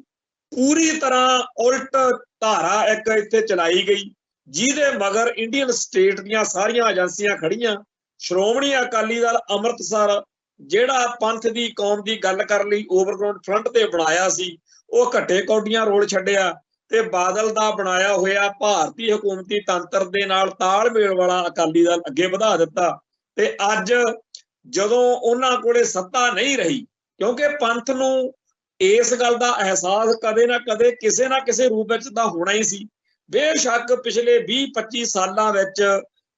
पूरी तरह उल्ट धारा एक इत्थे चलाई गई, जिहदे मगर इंडियन स्टेट दीयां सारियां एजेंसियां खड़ियां। श्रोमणी अकाली दल अमृतसर जिहड़ा पंथ दी कौम दी गल कर लई ओवरग्राउंड फ्रंट ते बनाया सी, वो घट्टे कौडियां रोल छड्डिया ते बादल दा बनाया होया भारतीय हुकूमती तंत्र दे नाल तालमेल वाला अकाली दल अगे वधा दिता। ते अज जदों उन्हां कोले सत्ता नहीं रही, क्योंकि पंथ नूं इस गल का एहसास कदे ना कदे किसी ना किसी रूप विच तां होना ही सी। बेशक पिछले 20-25 सालां विच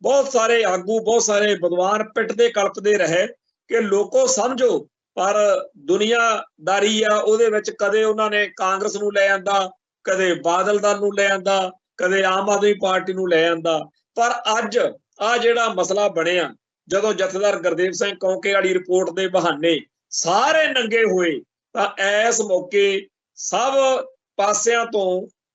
बहुत सारे आगू, बहुत सारे विद्वान पिटदे कल्पदे रहे कि लोगों समझो, पर दुनियादारी आ उहदे विच कदे उन्होंने कांग्रेस नूं लै आंदा, कदे बादल दल नूं लै आंदा, कदे आम आदमी पार्टी नूं लै आंदा। पर अज आ जिहड़ा मसला बनिया, जदों जथेदार गुरदेव सिंह कौंके वाली रिपोर्ट के बहाने सारे नंगे हुए, तां इस मौके सब पासियां तो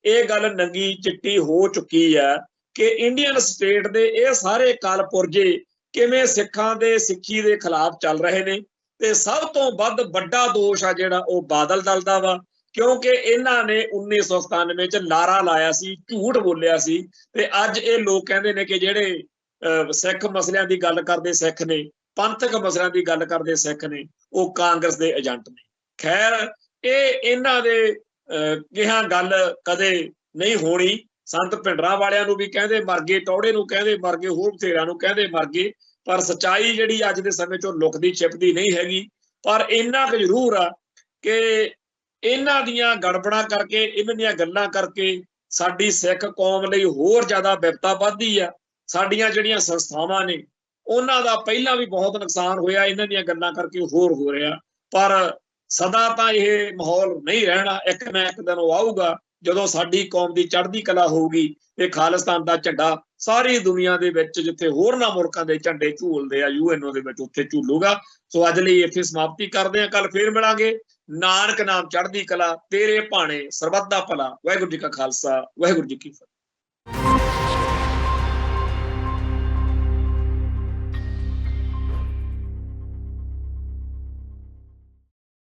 यह गल नंगी चिट्टी हो चुकी है कि इंडियन स्टेट दे ये सारे काल पुरजे किवें सिखां दे सिक्खी दे खिलाफ चल रहे ने। ते सब तो वध वड्डा दोष आ जिहड़ा वो बादल दल दा वा, क्योंकि इन्हां ने 1997 च लारा लाया सी, झूठ बोलिया सी, ते अज ये लोग कहंदे ने कि जिहड़े सिख मसलियां दी गल करदे सिख ने, पंथक मसलियां दी गल करदे सिख ने, वो कांग्रेस दे एजेंट ने। खैर ये इन्हां दे किहां गल कदे नहीं होनी। संत भिंडरां वालियां नूं भी कहंदे मर गए, टौड़े नूं कहंदे मर गए, होर बथेरिਆਂ नूं कहंदे मर गए, पर सच्चाई जिहड़ी अज दे समय चों लुकदी छिपदी नहीं हैगी। पर इन्ना क जरूर आ कि इन्हां दियां गड़बड़ां करके, इन्हां दियां गल्लां करके साडी सिख कौम लई होर ज़्यादा विपता वधदी आ। साडीआं जिहड़ियां संस्थावां ने उन्हां दा पहिलां भी बहुत नुकसान होया, इन्हां दियां गल्लां करके होर हो रहा। पर सदा तां इह माहौल नहीं रहना, एक ना एक दिन वो आऊगा जदों साडी कौम दी चढ़दी कला होगी ते खालिस्तान दा झंडा सारी दुनिया दे विच जिथे होरनां मुल्कां दे झंडे झूलदे आ यूएनओ दे विच उत्थे झूलूगा। सो अज लई इत्थे समाप्ति करदे आ, कल फिर मिलांगे। नानक नाम चढ़दी कला, तेरे भाणे सरबत दा भला। वाहिगुरू जी का खालसा, वाहिगुरू जी की फतेह।